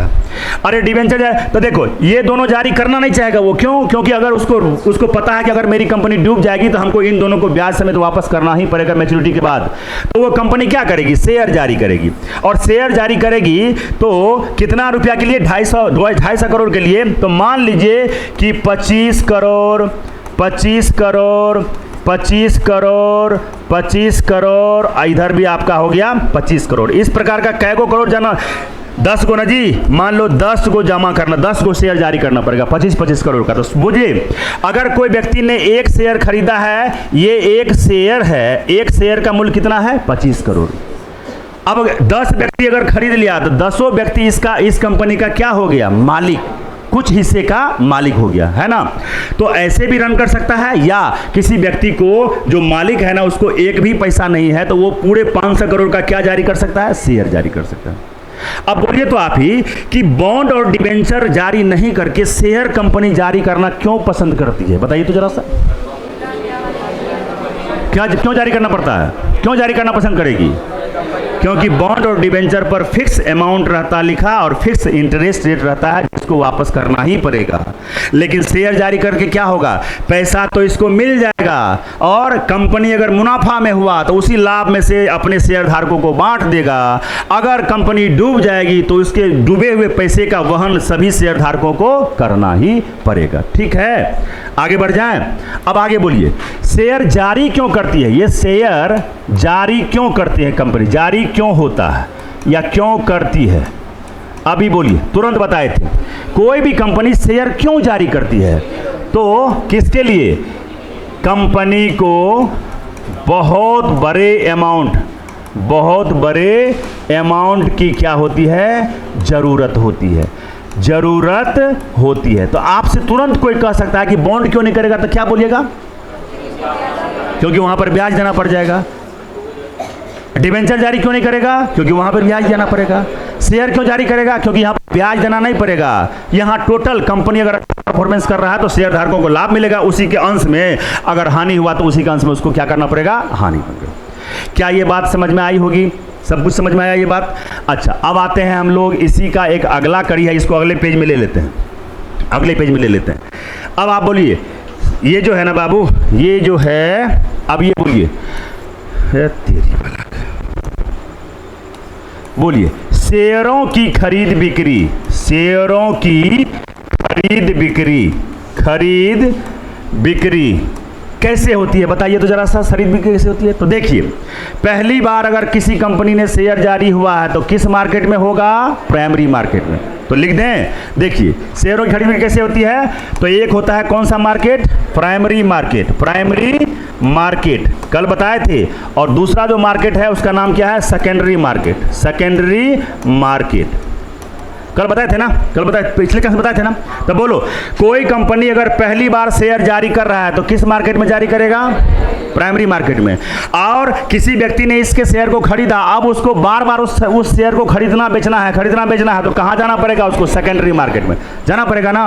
अरे डिवेंचर जाए तो देखो, ये दोनों जारी करना नहीं चाहेगा वो, क्यों? क्योंकि अगर उसको पता है कि अगर मेरी कंपनी डूब जाएगी तो हमको इन दोनों को ब्याज समेत वापस करना ही पड़ेगा मैच्योरिटी के बाद। तो वो कंपनी क्या करेगी? शेयर जारी करेगी। और शेयर जारी करेगी तो कितना रुपया के लिए? 250 करोड़ के लिए। तो मान लीजिए कि 25 करोड़ 25 करोड़ 25 करोड़ 25 करोड़, इधर भी आपका हो गया 25 करोड़। इस प्रकार का कै गो करोड़ जमा? 10 गो ना जी, मान लो 10 गो जमा करना, 10 गो शेयर जारी करना पड़ेगा 25-25 करोड़ का। तो बुझिए, अगर कोई व्यक्ति ने एक शेयर खरीदा है, ये एक शेयर है, एक शेयर का मूल्य कितना है? 25 करोड़। अब 10 व्यक्ति अगर खरीद लिया तो 10 व्यक्ति इस कंपनी का क्या हो गया? मालिक, कुछ हिस्से का मालिक हो गया, है ना। तो ऐसे भी रन कर सकता है, या किसी व्यक्ति को जो मालिक है ना, उसको एक भी पैसा नहीं है तो वो पूरे 500 करोड़ का क्या जारी कर सकता है? शेयर जारी कर सकता है। अब बोलिए तो आप ही कि बॉन्ड और डिबेंचर जारी नहीं करके शेयर कंपनी जारी करना क्यों पसंद करती है? बताइए तो जरा सा, क्यों जारी करना पड़ता है? क्यों जारी करना पसंद करेगी? क्योंकि बॉन्ड और डिबेंचर पर फिक्स अमाउंट रहता लिखा और फिक्स इंटरेस्ट रेट रहता है, जिसको वापस करना ही पड़ेगा। लेकिन शेयर जारी करके क्या होगा? पैसा तो इसको मिल जाएगा, और कंपनी अगर मुनाफा में हुआ तो उसी लाभ में से अपने शेयर धारकों को बांट देगा। अगर कंपनी डूब जाएगी तो उसके डूबे हुए पैसे का वहन सभी शेयर धारकों को करना ही पड़ेगा। ठीक है, आगे बढ़ जाएं। अब आगे बोलिए, शेयर जारी क्यों करती है? ये शेयर जारी क्यों करती है कंपनी? जारी क्यों होता है या क्यों करती है? अभी बोलिए, तुरंत बताए थे। कोई भी कंपनी शेयर क्यों जारी करती है? तो किसके लिए? कंपनी को बहुत बड़े अमाउंट की क्या होती है? जरूरत होती है, जरूरत होती है। तो आपसे तुरंत कोई कह सकता है कि बॉन्ड क्यों नहीं करेगा, तो क्या बोलिएगा? क्योंकि वहां पर ब्याज देना पड़ जाएगा। डिबेंचर जारी क्यों नहीं करेगा? क्योंकि वहां पर ब्याज देना पड़ेगा। शेयर क्यों जारी करेगा? क्योंकि यहाँ ब्याज देना नहीं पड़ेगा। यहाँ टोटल कंपनी अगर परफॉर्मेंस कर रहा है तो शेयर धारकों को लाभ मिलेगा, उसी के अंश में अगर हानि हुआ तो उसी के अंश में उसको क्या करना पड़ेगा? हानि पड़ेगा। क्या ये बात समझ में आई होगी? सब कुछ समझ में आया ये बात? अच्छा, अब आते हैं हम लोग, इसी का एक अगला कड़ी है, इसको अगले पेज में ले लेते हैं, अगले पेज में ले लेते हैं। अब आप बोलिए, ये जो है ना बाबू, ये जो है, अब ये बोलिए, तेरी भला, बोलिए, शेयरों की खरीद बिक्री, शेयरों की खरीद बिक्री कैसे होती है? बताइए तो जरा सा, खरीद बिक्री कैसे होती है? तो देखिए, पहली बार अगर किसी कंपनी ने शेयर जारी हुआ है तो किस मार्केट में होगा? प्राइमरी मार्केट में। तो लिख दें, देखिए शेयरों की खरीद बिक्री कैसे होती है? तो एक होता है कौन सा market? Primary market, primary market कल बताए थे। और दूसरा जो मार्केट है उसका नाम क्या है? सेकेंडरी मार्केट, सेकेंडरी मार्केट कल बताए थे ना, कल बताए, पिछले क्लास बताए थे ना। तो बोलो, कोई कंपनी अगर पहली बार शेयर जारी कर रहा है तो किस मार्केट में जारी करेगा? प्राइमरी मार्केट में। और किसी व्यक्ति ने इसके शेयर को खरीदा, अब उसको बार बार उस शेयर को खरीदना बेचना है, तो कहाँ जाना पड़ेगा? उसको सेकेंडरी मार्केट में जाना पड़ेगा ना।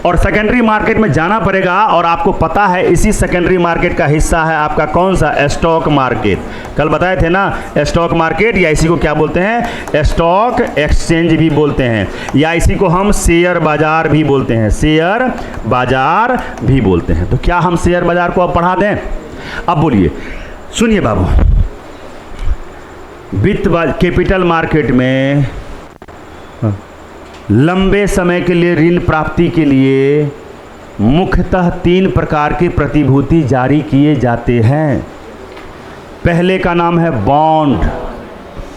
और सेकेंडरी मार्केट में जाना पड़ेगा, और आपको पता है इसी सेकेंडरी मार्केट का हिस्सा है आपका कौन सा? Stock market. कल बताए थे ना, स्टॉक मार्केट, या इसी को क्या बोलते हैं? स्टॉक एक्सचेंज भी बोलते हैं, या इसी को हम शेयर बाजार भी बोलते हैं, शेयर बाजार भी बोलते हैं। तो क्या हम शेयर बाजार को अब पढ़ा दें? अब बोलिए, सुनिए बाबू, वित्त कैपिटल मार्केट में लंबे समय के लिए ऋण प्राप्ति के लिए मुख्यतः 3 प्रकार के प्रतिभूति जारी किए जाते हैं। पहले का नाम है बॉन्ड,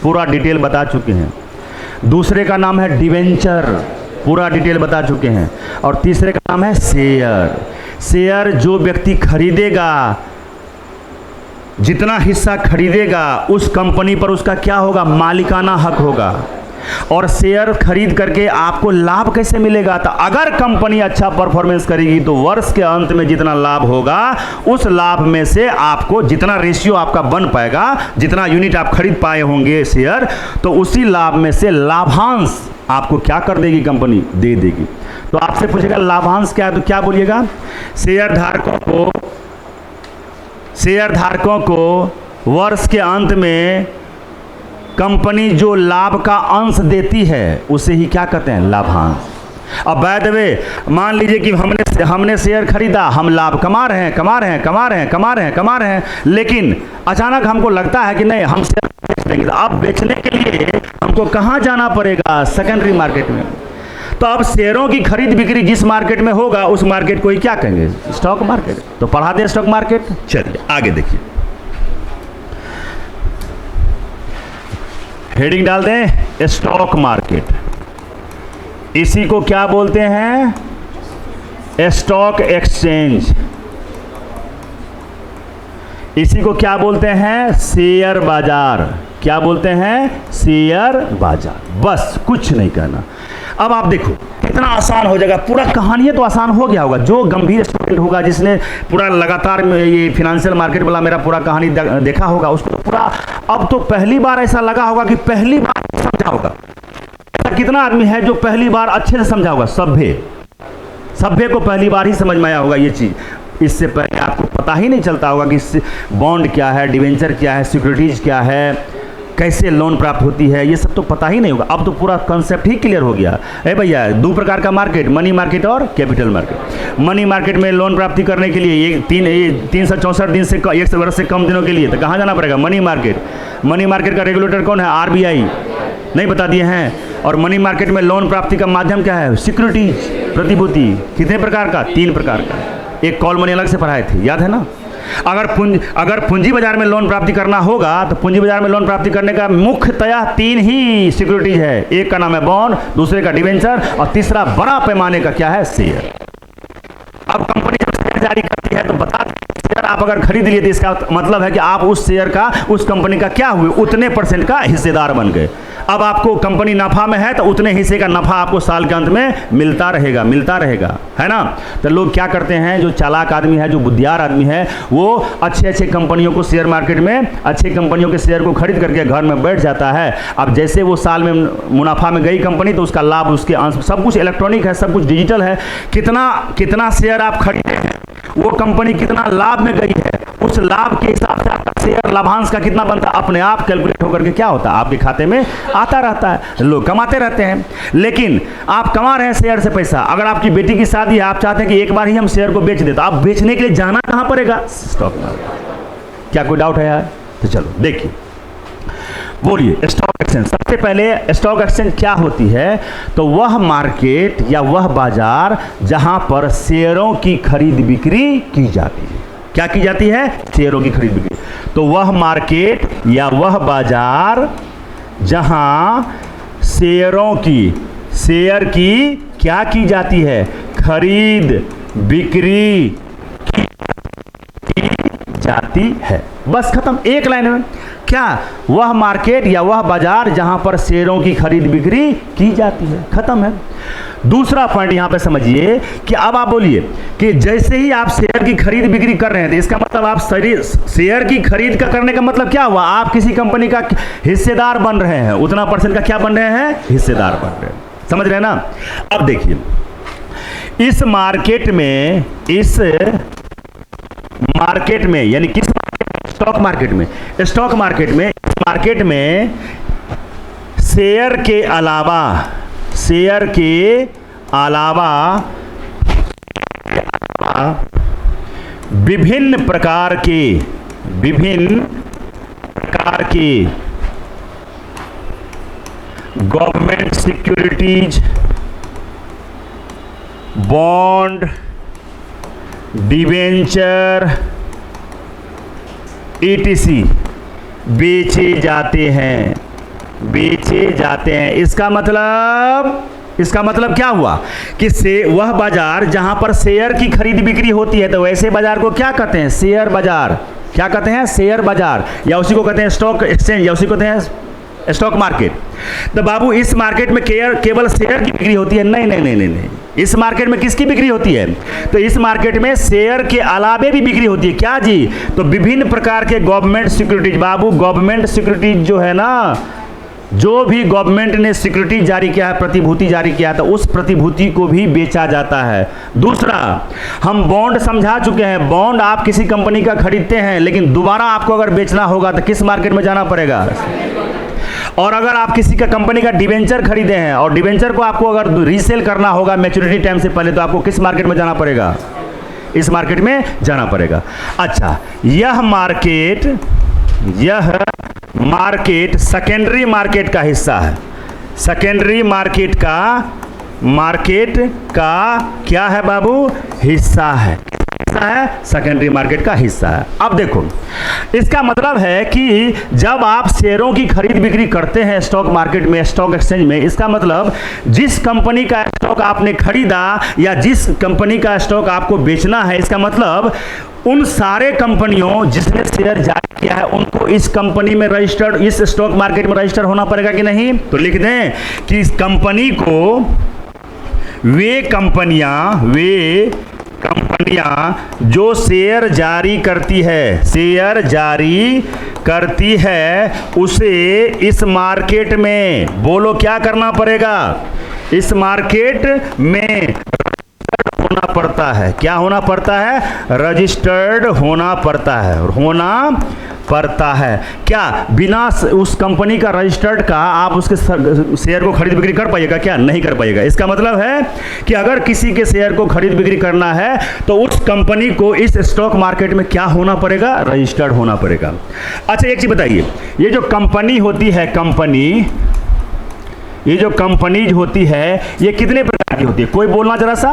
पूरा डिटेल बता चुके हैं। दूसरे का नाम है डिवेंचर, पूरा डिटेल बता चुके हैं। और तीसरे का नाम है शेयर। शेयर जो व्यक्ति खरीदेगा, जितना हिस्सा खरीदेगा उस कंपनी पर उसका क्या होगा? मालिकाना हक होगा। और शेयर खरीद करके आपको लाभ कैसे मिलेगा? तो अगर कंपनी अच्छा परफॉर्मेंस करेगी तो वर्ष के अंत में जितना लाभ होगा उस लाभ में से आपको जितना रेशियो आपका बन पाएगा, जितना यूनिट आप खरीद पाए होंगे शेयर, तो उसी लाभ में से लाभांश आपको क्या कर देगी? कंपनी दे देगी। तो आपसे पूछेगा लाभांश क्या है, तो क्या बोलिएगा? शेयरधारकों को वर्ष के अंत में कंपनी जो लाभ का अंश देती है उसे ही क्या कहते हैं? लाभांश। अब बाय द वे मान लीजिए कि हमने शेयर खरीदा, हम लाभ कमा रहे हैं, लेकिन अचानक हमको लगता है कि नहीं, हम शेयर बेच देंगे। अब बेचने के लिए हमको कहाँ जाना पड़ेगा? सेकेंडरी मार्केट में। तो अब शेयरों की खरीद बिक्री जिस मार्केट में होगा उस मार्केट को ही क्या कहेंगे? Stock market. तो पढ़ा दे स्टॉक मार्केट। चलिए आगे देखिए, हेडिंग डाल दें स्टॉक मार्केट। इसी को क्या बोलते हैं? Stock exchange. इसी को क्या बोलते हैं? शेयर बाजार। क्या बोलते हैं? शेयर बाजार। बस कुछ नहीं कहना। अब आप देखो कितना आसान हो जाएगा, पूरा कहानी तो आसान हो गया होगा। जो गंभीर स्टूडेंट होगा, जिसने पूरा लगातार ये फाइनेंशियल मार्केट वाला मेरा पूरा कहानी देखा होगा, उसको तो पूरा अब तो पहली बार ऐसा लगा होगा कि पहली बार समझा होगा। कितना आदमी है जो पहली बार अच्छे से समझा होगा? सभ्य को पहली बार ही समझ में आया होगा ये चीज़। इससे पहले आपको पता ही नहीं चलता होगा कि बॉन्ड क्या है, डिवेंचर क्या है, सिक्योरिटीज क्या है, कैसे लोन प्राप्त होती है, ये सब तो पता ही नहीं होगा। अब तो पूरा कॉन्सेप्ट ही क्लियर हो गया। भैया, दो प्रकार का मार्केट, मनी मार्केट और कैपिटल मार्केट। मनी मार्केट में लोन प्राप्ति करने के लिए 364 दिन से 1 वर्ष से कम दिनों के लिए तो कहाँ जाना पड़ेगा? Money market. मनी मार्केट का रेगुलेटर कौन है? RBI। नहीं बता दिए हैं। और मनी मार्केट में लोन प्राप्ति का माध्यम क्या है? सिक्योरिटीज, प्रतिभूति। कितने प्रकार का? 3 प्रकार का। एक कॉल मनी अलग से पढ़ाए थे, याद है ना? अगर पूंजी बाजार में लोन प्राप्ति करना होगा तो पूंजी बाजार में लोन प्राप्ति करने का मुख्यतया 3 ही सिक्योरिटीज है। एक का नाम है बॉन्ड, दूसरे का डिवेंचर और तीसरा बड़ा पैमाने का क्या है? शेयर। अब कंपनी जब शेयर जारी करती है तो बता शेयर आप अगर खरीद लिए तो इसका मतलब है कि आप उस शेयर का, उस कंपनी का क्या हुए? उतने % का हिस्सेदार बन गए। अब आपको कंपनी नफा में है तो उतने हिस्से का नफा आपको साल के अंत में मिलता रहेगा, है ना? तो लोग क्या करते हैं, जो चालाक आदमी है, जो बुद्धियार आदमी है, वो अच्छे कंपनियों को शेयर मार्केट में अच्छी कंपनियों के शेयर को खरीद करके घर में बैठ जाता है। अब जैसे वो साल में मुनाफा में गई कंपनी तो उसका लाभ, उसके अंश, सब कुछ इलेक्ट्रॉनिक है, सब कुछ डिजिटल है। कितना शेयर आप खरीदे हैं, वो कंपनी कितना लाभ में गई है, उस लाभ के हिसाब से आपका शेयर लाभांश का कितना बनता है, अपने आप कैलकुलेट होकर के क्या होता है? आपके खाते में आता रहता है। लोग कमाते रहते हैं, लेकिन आप कमा रहे हैं शेयर से पैसा। अगर आपकी बेटी की शादी है, आप चाहते हैं कि एक बार ही हम शेयर को बेच दें, तो आप बेचने के लिए जाना कहां पड़ेगा? Stock market. क्या कोई डाउट है यार? तो चलो देखिए, बोलिए स्टॉक एक्सचेंज। सबसे पहले स्टॉक एक्सचेंज क्या होती है? तो वह मार्केट या वह बाजार जहां पर शेयरों की खरीद बिक्री की जाती है। क्या की जाती है? शेयरों की खरीद बिक्री। तो वह मार्केट या वह बाजार जहां शेयर की क्या की जाती है? खरीद बिक्री की जाती है। बस खत्म, एक लाइन में। क्या? वह मार्केट या वह बाजार जहां पर शेयरों की खरीद बिक्री की जाती है। खत्म है। दूसरा पॉइंट यहां पे समझिए कि अब आप बोलिए कि जैसे ही आप शेयर की खरीद बिक्री कर रहे हैं तो इसका मतलब आप शेयर की खरीद का करने का मतलब क्या हुआ? आप किसी कंपनी का हिस्सेदार बन रहे हैं। उतना % का क्या बन रहे हैं? हिस्सेदार बन रहे हैं। समझ रहे हैं ना? अब देखिए, इस मार्केट में यानी किस स्टॉक मार्केट में शेयर के अलावा विभिन्न प्रकार के government securities, bond, debenture ETC बेचे जाते हैं। इसका मतलब क्या हुआ कि वह बाजार जहां पर शेयर की खरीद बिक्री होती है तो वैसे बाजार को क्या कहते हैं? शेयर बाजार। क्या कहते हैं? शेयर बाजार, या उसी को कहते हैं स्टॉक एक्सचेंज, या उसी को कहते हैं स्टॉक मार्केट। तो बाबू इस मार्केट में केवल शेयर की बिक्री होती है? नहीं नहीं नहीं नहीं नहीं, इस मार्केट में किसकी बिक्री होती है? तो इस मार्केट में शेयर के अलावे भी बिक्री होती है। क्या जी? तो विभिन्न प्रकार के गवर्नमेंट सिक्योरिटीज। बाबू गवर्नमेंट सिक्योरिटीज जो है ना, जो भी गवर्नमेंट ने सिक्योरिटी जारी किया है, प्रतिभूति जारी किया है, तो उस प्रतिभूति को भी बेचा जाता है। दूसरा, हम बॉन्ड समझा चुके हैं। बॉन्ड आप किसी कंपनी का खरीदते हैं, लेकिन दोबारा आपको अगर बेचना होगा तो किस मार्केट में जाना पड़ेगा? और अगर आप किसी का कंपनी का डिवेंचर खरीदे हैं और डिवेंचर को आपको अगर रीसेल करना होगा मैच्योरिटी टाइम से पहले, तो आपको किस मार्केट में जाना पड़ेगा? इस मार्केट में जाना पड़ेगा। अच्छा, यह मार्केट सेकेंडरी मार्केट का हिस्सा है। सेकेंडरी मार्केट का क्या है बाबू? हिस्सा है। सेकेंडरी मार्केट का हिस्सा है। अब देखो, इसका मतलब है कि जब आप शेयरों की खरीद बिक्री करते हैं स्टॉक मार्केट में, स्टॉक एक्सचेंज में, इसका मतलब जिस कंपनी का स्टॉक आपने खरीदा या जिस कंपनी का स्टॉक आपको बेचना है, इसका मतलब उन सारे कंपनियों जिसने शेयर जारी किया है उनको इस कंपनी में रजिस्टर्ड, इस स्टॉक मार्केट में रजिस्टर होना पड़ेगा कि नहीं? तो लिख दें कि इस कंपनी को वे कंपनियां जो शेयर जारी करती है उसे इस मार्केट में, बोलो क्या करना पड़ेगा? इस मार्केट में होना पड़ता है। क्या होना पड़ता है? रजिस्टर्ड होना पड़ता है। क्या बिना उस कंपनी का रजिस्टर्ड का आप उसके शेयर को खरीद बिक्री कर पाइएगा? क्या नहीं कर पाइएगा। इसका मतलब है कि अगर किसी के शेयर को खरीद बिक्री करना है तो उस कंपनी को इस स्टॉक मार्केट में क्या होना पड़ेगा? रजिस्टर्ड होना पड़ेगा। अच्छा, एक चीज बताइए, ये जो कंपनी होती है, ये जो कंपनीज होती है, ये कितने प्रकार की होती है? कोई बोलना जरा सा,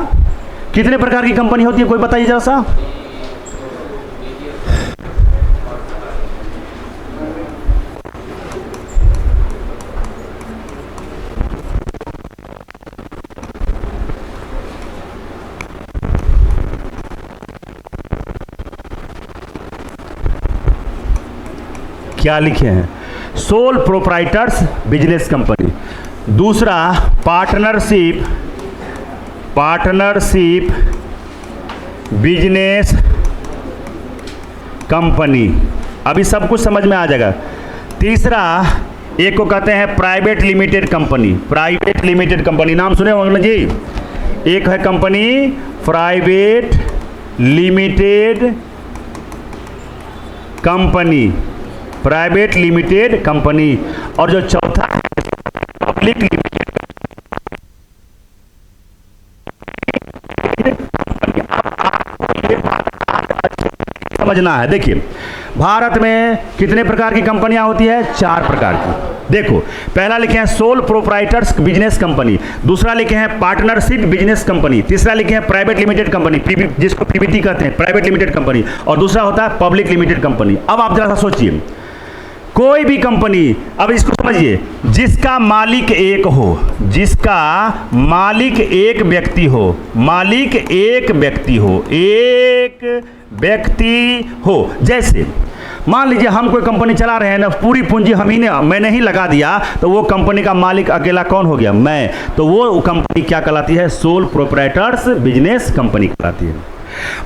कितने प्रकार की कंपनी होती है? कोई बताइए जरा सा। क्या लिखे हैं? Sole proprietors business company. दूसरा पार्टनरशिप बिजनेस कंपनी। अभी सब कुछ समझ में आ जाएगा। तीसरा, एक को कहते हैं प्राइवेट लिमिटेड कंपनी। नाम सुने होंगे ना जी? एक है कंपनी प्राइवेट लिमिटेड कंपनी, और जो चौथा है पब्लिक लिमिटेड कंपनी। अब आपको ये बात अच्छे से समझना है। देखिए, भारत में कितने प्रकार की कंपनियां होती है? 4 प्रकार की। देखो, पहला लिखे हैं सोल प्रोप्राइटर्स बिजनेस कंपनी, दूसरा लिखे हैं पार्टनरशिप बिजनेस कंपनी, तीसरा लिखे हैं प्राइवेट लिमिटेड कंपनी, जिसको पीबीटी कहते हैं, प्राइवेट लिमिटेड कंपनी, और दूसरा होता है पब्लिक लिमिटेड कंपनी। अब आप जरा सा सोचिए, कोई भी कंपनी, अब इसको समझिए, जिसका मालिक एक व्यक्ति हो, जैसे मान लीजिए हम कोई कंपनी चला रहे हैं ना, पूरी पूंजी मैंने ही लगा दिया, तो वो कंपनी का मालिक अकेला कौन हो गया? मैं। तो वो कंपनी क्या कहलाती है? सोल प्रोप्राइटर्स बिजनेस कंपनी कहलाती है।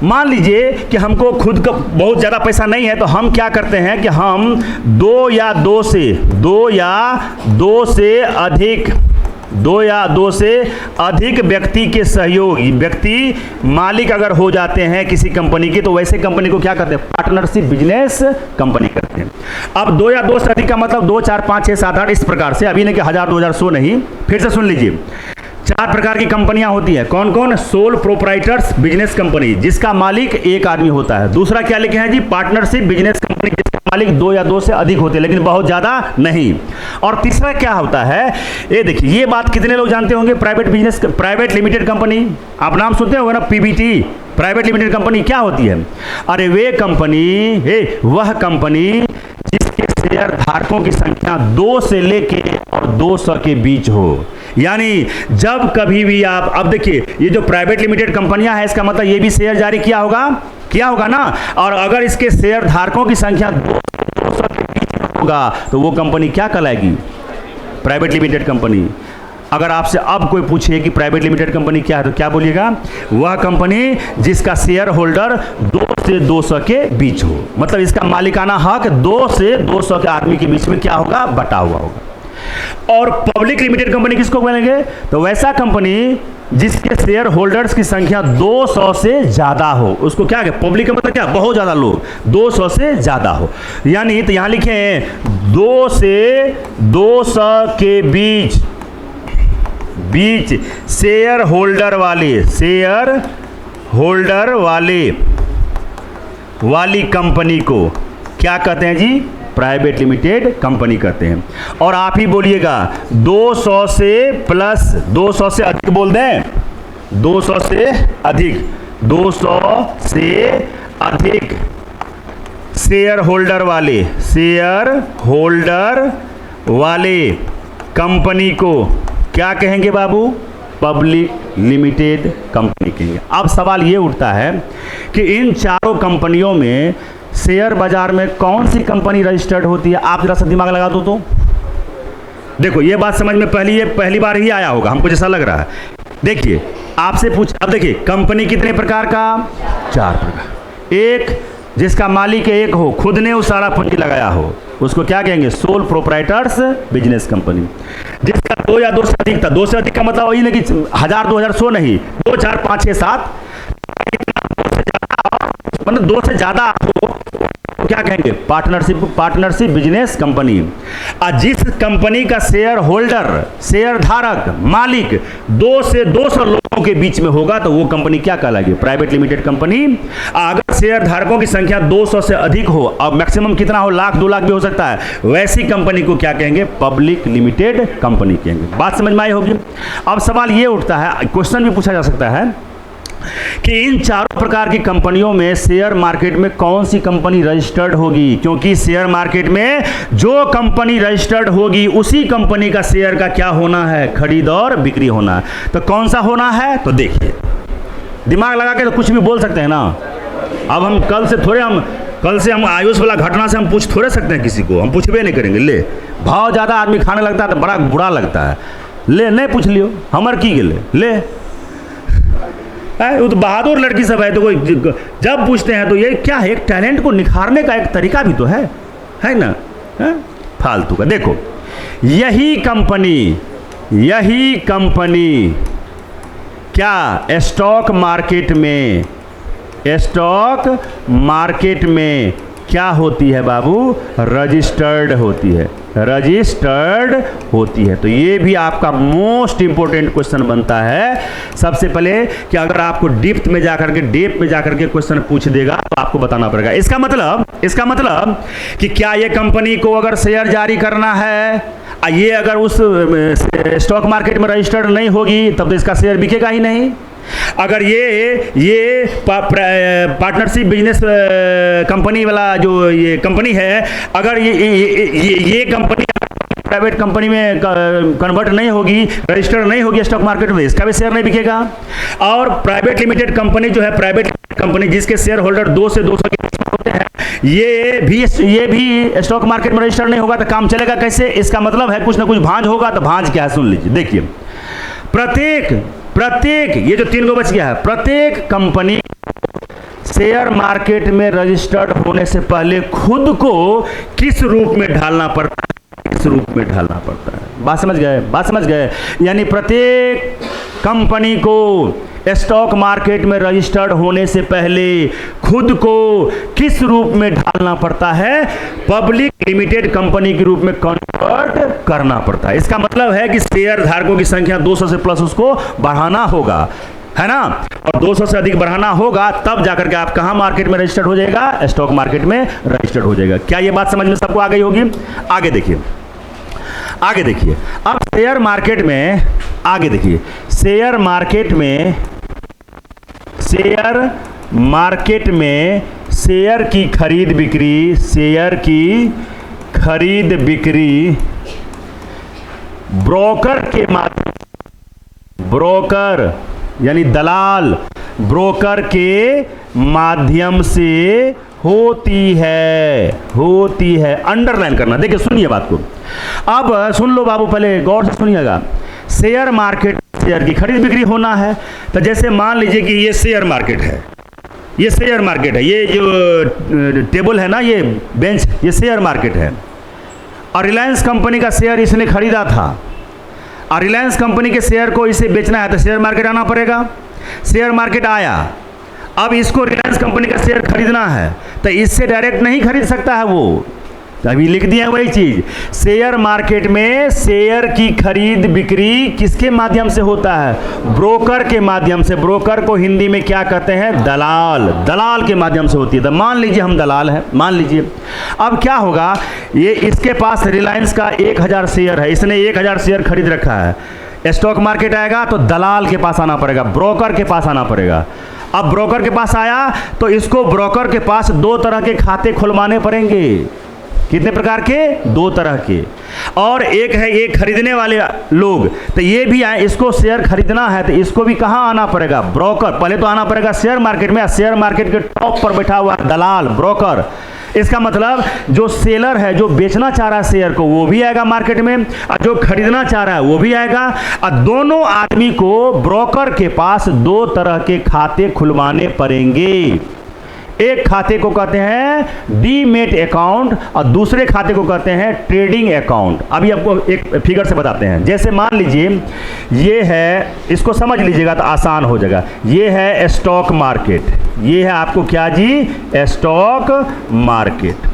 मान लीजिए कि हमको खुद का बहुत ज़्यादा पैसा नहीं है, तो हम क्या करते हैं कि हम दो या दो से अधिक व्यक्ति के सहयोग, व्यक्ति मालिक अगर हो जाते हैं किसी कंपनी के, तो वैसे कंपनी को क्या करते हैं? पार्टनरशिप बिजनेस कंपनी करते हैं। अब 2 या 2 से अधिक का मतलब 2, 4, 5, 6, 7, 8 इस प्रकार से। अभी नहीं कि 1000, 2000, 100 नहीं। फिर से सुन लीजिए, 4 प्रकार की कंपनियां होती है। कौन कौन? सोल प्रोप्राइटर्स बिजनेस कंपनी, जिसका मालिक एक आदमी होता है। दूसरा क्या लिखे हैं जी? पार्टनरशिप बिजनेस कंपनी, जिसका मालिक 2 या 2 से अधिक होते हैं, लेकिन बहुत ज्यादा नहीं। और तीसरा क्या होता है? ये देखिए, ये बात कितने लोग जानते होंगे? प्राइवेट लिमिटेड कंपनी, आप नाम सुनते होंगे ना, पीबीटी, प्राइवेट लिमिटेड कंपनी क्या होती है? अरे वह कंपनी जिसके शेयर धारकों की संख्या 2 से लेके और 200 के बीच हो। यानी जब कभी भी आप, अब देखिए, ये जो प्राइवेट लिमिटेड कंपनियां हैं, इसका मतलब ये भी शेयर जारी किया होगा ना, और अगर इसके शेयर धारकों की संख्या 200 के बीच होगा तो वो कंपनी क्या कहलाएगी? Private limited company. अगर आपसे अब कोई पूछे कि प्राइवेट लिमिटेड कंपनी क्या है तो क्या बोलिएगा? वह कंपनी जिसका शेयर होल्डर 2 से 200 के बीच हो, मतलब इसका मालिकाना हक 2 से 200 के आदमी के बीच में क्या होगा? बटा हुआ होगा। और पब्लिक लिमिटेड कंपनी किसको बोलेंगे? तो वैसा कंपनी जिसके शेयर होल्डर्स की संख्या 200 से ज्यादा हो, उसको क्या कहें? पब्लिक का मतलब क्या? बहुत ज्यादा लोग, 200 से ज्यादा हो। यानी तो यहां लिखे हैं 2 से 200 के बीच शेयर होल्डर वाली कंपनी को क्या कहते हैं जी? प्राइवेट लिमिटेड कंपनी कहते हैं। और आप ही बोलिएगा 200 से प्लस 200 से अधिक बोल दें, 200 से अधिक, 200 से अधिक शेयर होल्डर वाले कंपनी को क्या कहेंगे बाबू? पब्लिक लिमिटेड कंपनी कहेंगे। अब सवाल ये उठता है कि इन चारों कंपनियों में शेयर बाजार में कौन सी कंपनी रजिस्टर्ड होती है? आप जरा सा दिमाग लगा दो तो देखो, ये बात समझ में पहली बार ही आया होगा, हमको जैसा लग रहा है। देखिए आपसे अब देखिए कंपनी कितने प्रकार का? 4 प्रकार। एक जिसका मालिक एक हो, खुद ने उस सारा पूंजी लगाया हो, उसको क्या कहेंगे? Sole proprietors business company. जिसका 2 या 2 से अधिक था, 2 से अधिक का मतलब वही नहीं कि 1000, 2000, 100 नहीं, 2, 4, 5, 6, 7, मतलब 2 से ज्यादा हो तो क्या कहेंगे? Partnership business company. और जिस कंपनी का शेयर होल्डर, शेयर धारक, मालिक 2 से 200 लोगों के बीच में होगा तो वो कंपनी क्या कहलाएगी? Private limited company. अगर शेयर धारकों की संख्या 200 से अधिक हो, अब मैक्सिमम कितना हो? 1,00,000, 2,00,000 भी हो सकता है, वैसी कंपनी को क्या कहेंगे? पब्लिक लिमिटेड कंपनी कहेंगे। बात समझ में आई होगी। अब सवाल ये उठता है, क्वेश्चन भी पूछा जा सकता है कि इन चारों प्रकार की कंपनियों में शेयर मार्केट में कौन सी कंपनी रजिस्टर्ड होगी? क्योंकि शेयर मार्केट में जो कंपनी रजिस्टर्ड होगी उसी कंपनी का शेयर का क्या होना है? खरीद और बिक्री होना है। तो कौन सा होना है? तो देखिए दिमाग लगा के तो कुछ भी बोल सकते हैं ना। अब हम कल से हम आयुष वाला घटना से हम पूछ थोड़े सकते हैं किसी को, हम पूछबे नहीं करेंगे। ले भाव ज़्यादा आदमी खाने लगता है तो बड़ा बुरा लगता है, ले नहीं पूछ लियो हमर की गेले ले। वो तो बहादुर लड़की सब है, तो कोई जब पूछते हैं तो ये क्या है? एक टैलेंट को निखारने का एक तरीका भी तो है ना? फालतू का। देखो यही कंपनी क्या स्टॉक मार्केट में क्या होती है बाबू? रजिस्टर्ड होती है। तो ये भी आपका मोस्ट इंपोर्टेंट क्वेश्चन बनता है सबसे पहले कि अगर आपको डेप्थ में जाकर के क्वेश्चन पूछ देगा तो आपको बताना पड़ेगा। इसका मतलब कि क्या ये कंपनी को अगर शेयर जारी करना है, ये अगर उस स्टॉक मार्केट में रजिस्टर्ड नहीं होगी तब तो इसका शेयर बिकेगा ही नहीं। अगर ये पार्टनरशिप बिजनेस कंपनी वाला जो ये कंपनी है, अगर ये कंपनी प्राइवेट कंपनी में कन्वर्ट नहीं होगी, रजिस्टर्ड नहीं होगी स्टॉक मार्केट में, इसका भी शेयर नहीं बिकेगा। और प्राइवेट लिमिटेड कंपनी जो है, प्राइवेट कंपनी जिसके शेयर होल्डर 2 से 200 के बीच में होते हैं, ये भी स्टॉक मार्केट में रजिस्टर्ड नहीं होगा तो काम चलेगा कैसे? इसका मतलब है कुछ ना कुछ भांज होगा। तो भांज क्या है सुन लीजिए। देखिए प्रत्येक ये जो 3 गो बच गया है, प्रत्येक कंपनी शेयर मार्केट में रजिस्टर्ड होने से पहले खुद को किस रूप में ढालना पड़ता है? बात समझ गए? यानी प्रत्येक कंपनी को स्टॉक मार्केट में रजिस्टर्ड होने से पहले खुद को किस रूप में ढालना पड़ता है? पब्लिक लिमिटेड कंपनी के रूप में कन्वर्ट करना पड़ता है। इसका मतलब है कि शेयर धारकों की संख्या 200 से प्लस उसको बढ़ाना होगा, है ना? और 200 से अधिक बढ़ाना होगा तब जाकर के आप कहां मार्केट में रजिस्टर्ड हो जाएगा? स्टॉक मार्केट में रजिस्टर्ड हो जाएगा। क्या ये बात समझ में सबको आ गई होगी? आगे देखिए अब शेयर मार्केट में शेयर की खरीद बिक्री ब्रोकर के माध्यम, ब्रोकर यानी दलाल, ब्रोकर के माध्यम से होती है। अंडरलाइन करना, देखिए सुनिए बात को। अब सुन लो बाबू, पहले गौर से सुनिएगा। शेयर मार्केट, शेयर की खरीद बिक्री होना है, तो जैसे मान लीजिए कि ये शेयर मार्केट है, ये शेयर मार्केट है, ये जो टेबल है ना, ये बेंच, ये शेयर मार्केट है। और रिलायंस कंपनी का शेयर इसने खरीदा था, और रिलायंस कंपनी के शेयर को इसे बेचना है तो शेयर मार्केट आना पड़ेगा। शेयर मार्केट आया, अब इसको रिलायंस कंपनी का शेयर खरीदना है तो इससे डायरेक्ट नहीं खरीद सकता है वो, तो अभी लिख दिया वही चीज। शेयर मार्केट में शेयर की खरीद बिक्री किसके माध्यम से होता है? ब्रोकर के माध्यम से। ब्रोकर को हिंदी में क्या कहते हैं? दलाल। दलाल के माध्यम से होती है। तो मान लीजिए हम दलाल हैं, मान लीजिए। अब क्या होगा, ये इसके पास रिलायंस का 1000 शेयर है, इसने 1000 शेयर खरीद रखा है। स्टॉक मार्केट आएगा तो दलाल के पास आना पड़ेगा, ब्रोकर के पास आना पड़ेगा। अब ब्रोकर के पास आया तो इसको ब्रोकर के पास 2 तरह के खाते खुलवाने पड़ेंगे। कितने प्रकार के? 2 तरह के। और एक है ये खरीदने वाले लोग, तो ये भी आए, इसको शेयर खरीदना है तो इसको भी कहाँ आना पड़ेगा? ब्रोकर। पहले तो आना पड़ेगा शेयर मार्केट में। शेयर मार्केट के टॉप पर बैठा हुआ दलाल, ब्रोकर। इसका मतलब जो सेलर है, जो बेचना चाह रहा है शेयर को, वो भी आएगा मार्केट में, और जो खरीदना चाह रहा है वो भी आएगा। और दोनों आदमी को ब्रोकर के पास 2 तरह के खाते खुलवाने पड़ेंगे। एक खाते को कहते हैं डीमेट अकाउंट और दूसरे खाते को कहते हैं ट्रेडिंग अकाउंट। अभी आपको एक फिगर से बताते हैं। जैसे मान लीजिए ये है, इसको समझ लीजिएगा तो आसान हो जाएगा। ये है स्टॉक मार्केट, ये है आपको क्या जी? Stock market.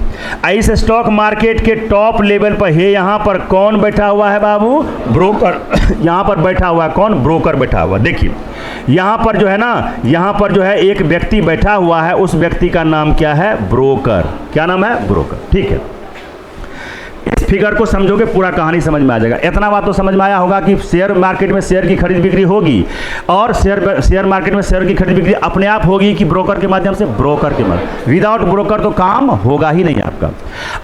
इस स्टॉक मार्केट के टॉप लेवल पर है, यहाँ पर कौन बैठा हुआ है बाबू? ब्रोकर। यहाँ पर बैठा हुआ है कौन? ब्रोकर बैठा हुआ। देखिए यहाँ पर जो है ना, यहाँ पर जो है एक व्यक्ति बैठा हुआ है, उस व्यक्ति का नाम क्या है? ब्रोकर। क्या नाम है? ब्रोकर। ठीक है, इस फिगर को समझोगे पूरा कहानी समझ में आ जाएगा। इतना बात तो समझ में आया होगा कि शेयर मार्केट में शेयर की खरीद बिक्री होगी, और शेयर मार्केट में शेयर की खरीद बिक्री अपने आप होगी कि ब्रोकर के माध्यम से? ब्रोकर के माध्यम। विदाउट ब्रोकर तो काम होगा ही नहीं आपका।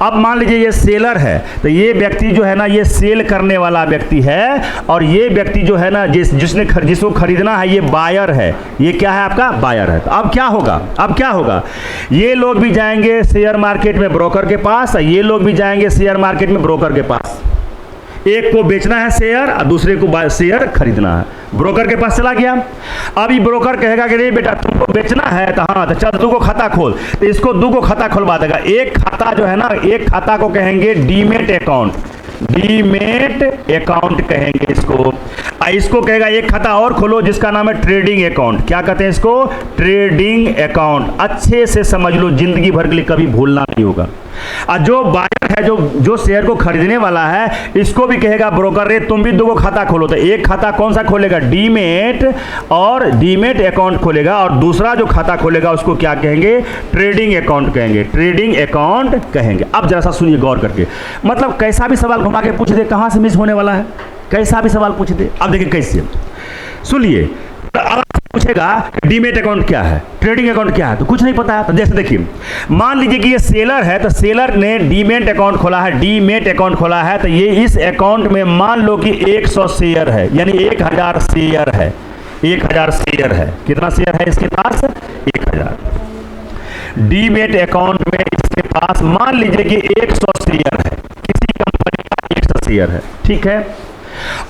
अब मान लीजिए ये सेलर है, तो ये व्यक्ति जो है ना, ये सेल करने वाला व्यक्ति है, और ये व्यक्ति जो है ना, जिसको खरीदना है, ये बायर है। ये क्या है आपका? बायर है। तो अब क्या होगा? अब क्या होगा, ये लोग भी जाएंगे शेयर मार्केट में ब्रोकर के पास, ये लोग भी जाएंगे शेयर मार्केट में ब्रोकर के पास। एक को बेचना है शेयर और दूसरे को शेयर खरीदना है। ब्रोकर के पास चला गया। अभी ब्रोकर कहेगा कि नहीं बेटा तुमको बेचना है, तो हाँ, तो चल 2 खाता खोल। तो इसको 2 खाता खुलवा देगा। एक खाता जो है ना, एक खाता को कहेंगे डीमेट अकाउंट। डीमेट अकाउंट कहेंगे इसको। इसको कहेगा एक खाता और खोलो जिसका नाम है ट्रेडिंग अकाउंट। क्या कहते हैं इसको? Trading account. अच्छे से समझ लो, जिंदगी भर के लिए कभी भूलना नहीं होगा। और जो बायर है, जो शेयर को खरीदने वाला है, इसको भी कहेगा ब्रोकर रे तुम भी 2 खाता खोलो। तो एक खाता कौन सा खोलेगा? डीमेट, और डीमेट अकाउंट खोलेगा, और दूसरा जो खाता खोलेगा उसको क्या कहेंगे? ट्रेडिंग अकाउंट कहेंगे। ट्रेडिंग अकाउंट कहेंगे। अब जरा सा सुनिए गौर करके, मतलब कैसा भी सवाल घुमा के पूछ दे, कहां से मिस होने वाला है, कैसा भी सवाल पूछ दे। अब देखिए कैसे, सुनिए। अब पूछेगा डीमेट अकाउंट क्या है, ट्रेडिंग अकाउंट क्या है, तो कुछ नहीं पता है। तो जैसे देखिए, मान लीजिए कि ये सेलर है, तो सेलर ने डीमेट अकाउंट खोला है, डीमेट अकाउंट खोला है, तो ये इस अकाउंट में मान लो कि 100 शेयर है, यानी 1000 शेयर है। 1000 शेयर है। कितना शेयर है इसके पास? 1000। डीमेट अकाउंट में इसके पास मान लीजिए कि 100 शेयर है, किसी कंपनी का 100 शेयर है। ठीक है,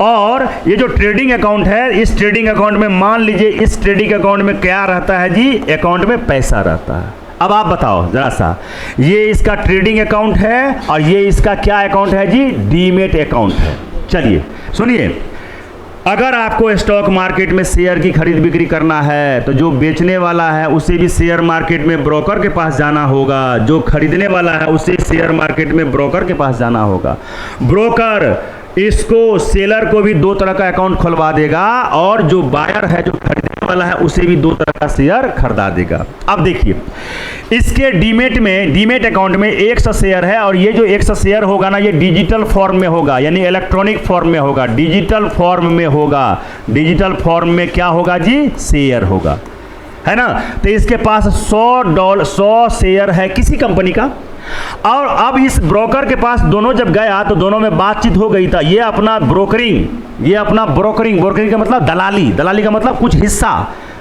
और ये जो ट्रेडिंग अकाउंट है, इस ट्रेडिंग अकाउंट में मान लीजिए, इस ट्रेडिंग अकाउंट में क्या रहता है जी? अकाउंट में पैसा रहता है। अब आप बताओ जरा सा, ये इसका ट्रेडिंग अकाउंट है और ये इसका क्या अकाउंट है जी? डीमेट अकाउंट है। चलिए सुनिए, अगर आपको स्टॉक मार्केट में शेयर की खरीद बिक्री करना है तो जो बेचने वाला है उसे भी शेयर मार्केट में ब्रोकर के पास जाना होगा, जो खरीदने वाला है उसे शेयर मार्केट में ब्रोकर के पास जाना होगा। ब्रोकर इसको, सेलर को भी 2 तरह का अकाउंट खुलवा देगा, और जो बायर है, जो खरीदने वाला है, उसे भी 2 तरह का शेयर खरीदा देगा। अब देखिए, इसके डीमेट अकाउंट में 100 शेयर है, और ये जो 100 शेयर होगा ना, ये डिजिटल फॉर्म में होगा, यानी इलेक्ट्रॉनिक फॉर्म में होगा, डिजिटल फॉर्म में होगा। डिजिटल फॉर्म में क्या होगा जी? शेयर होगा, है ना। तो इसके पास 100 शेयर है किसी कंपनी का, और अब इस ब्रोकर के पास दोनों जब गया तो दोनों में बातचीत हो गई था। ये अपना ब्रोकरिंग का मतलब दलाली का मतलब कुछ हिस्सा,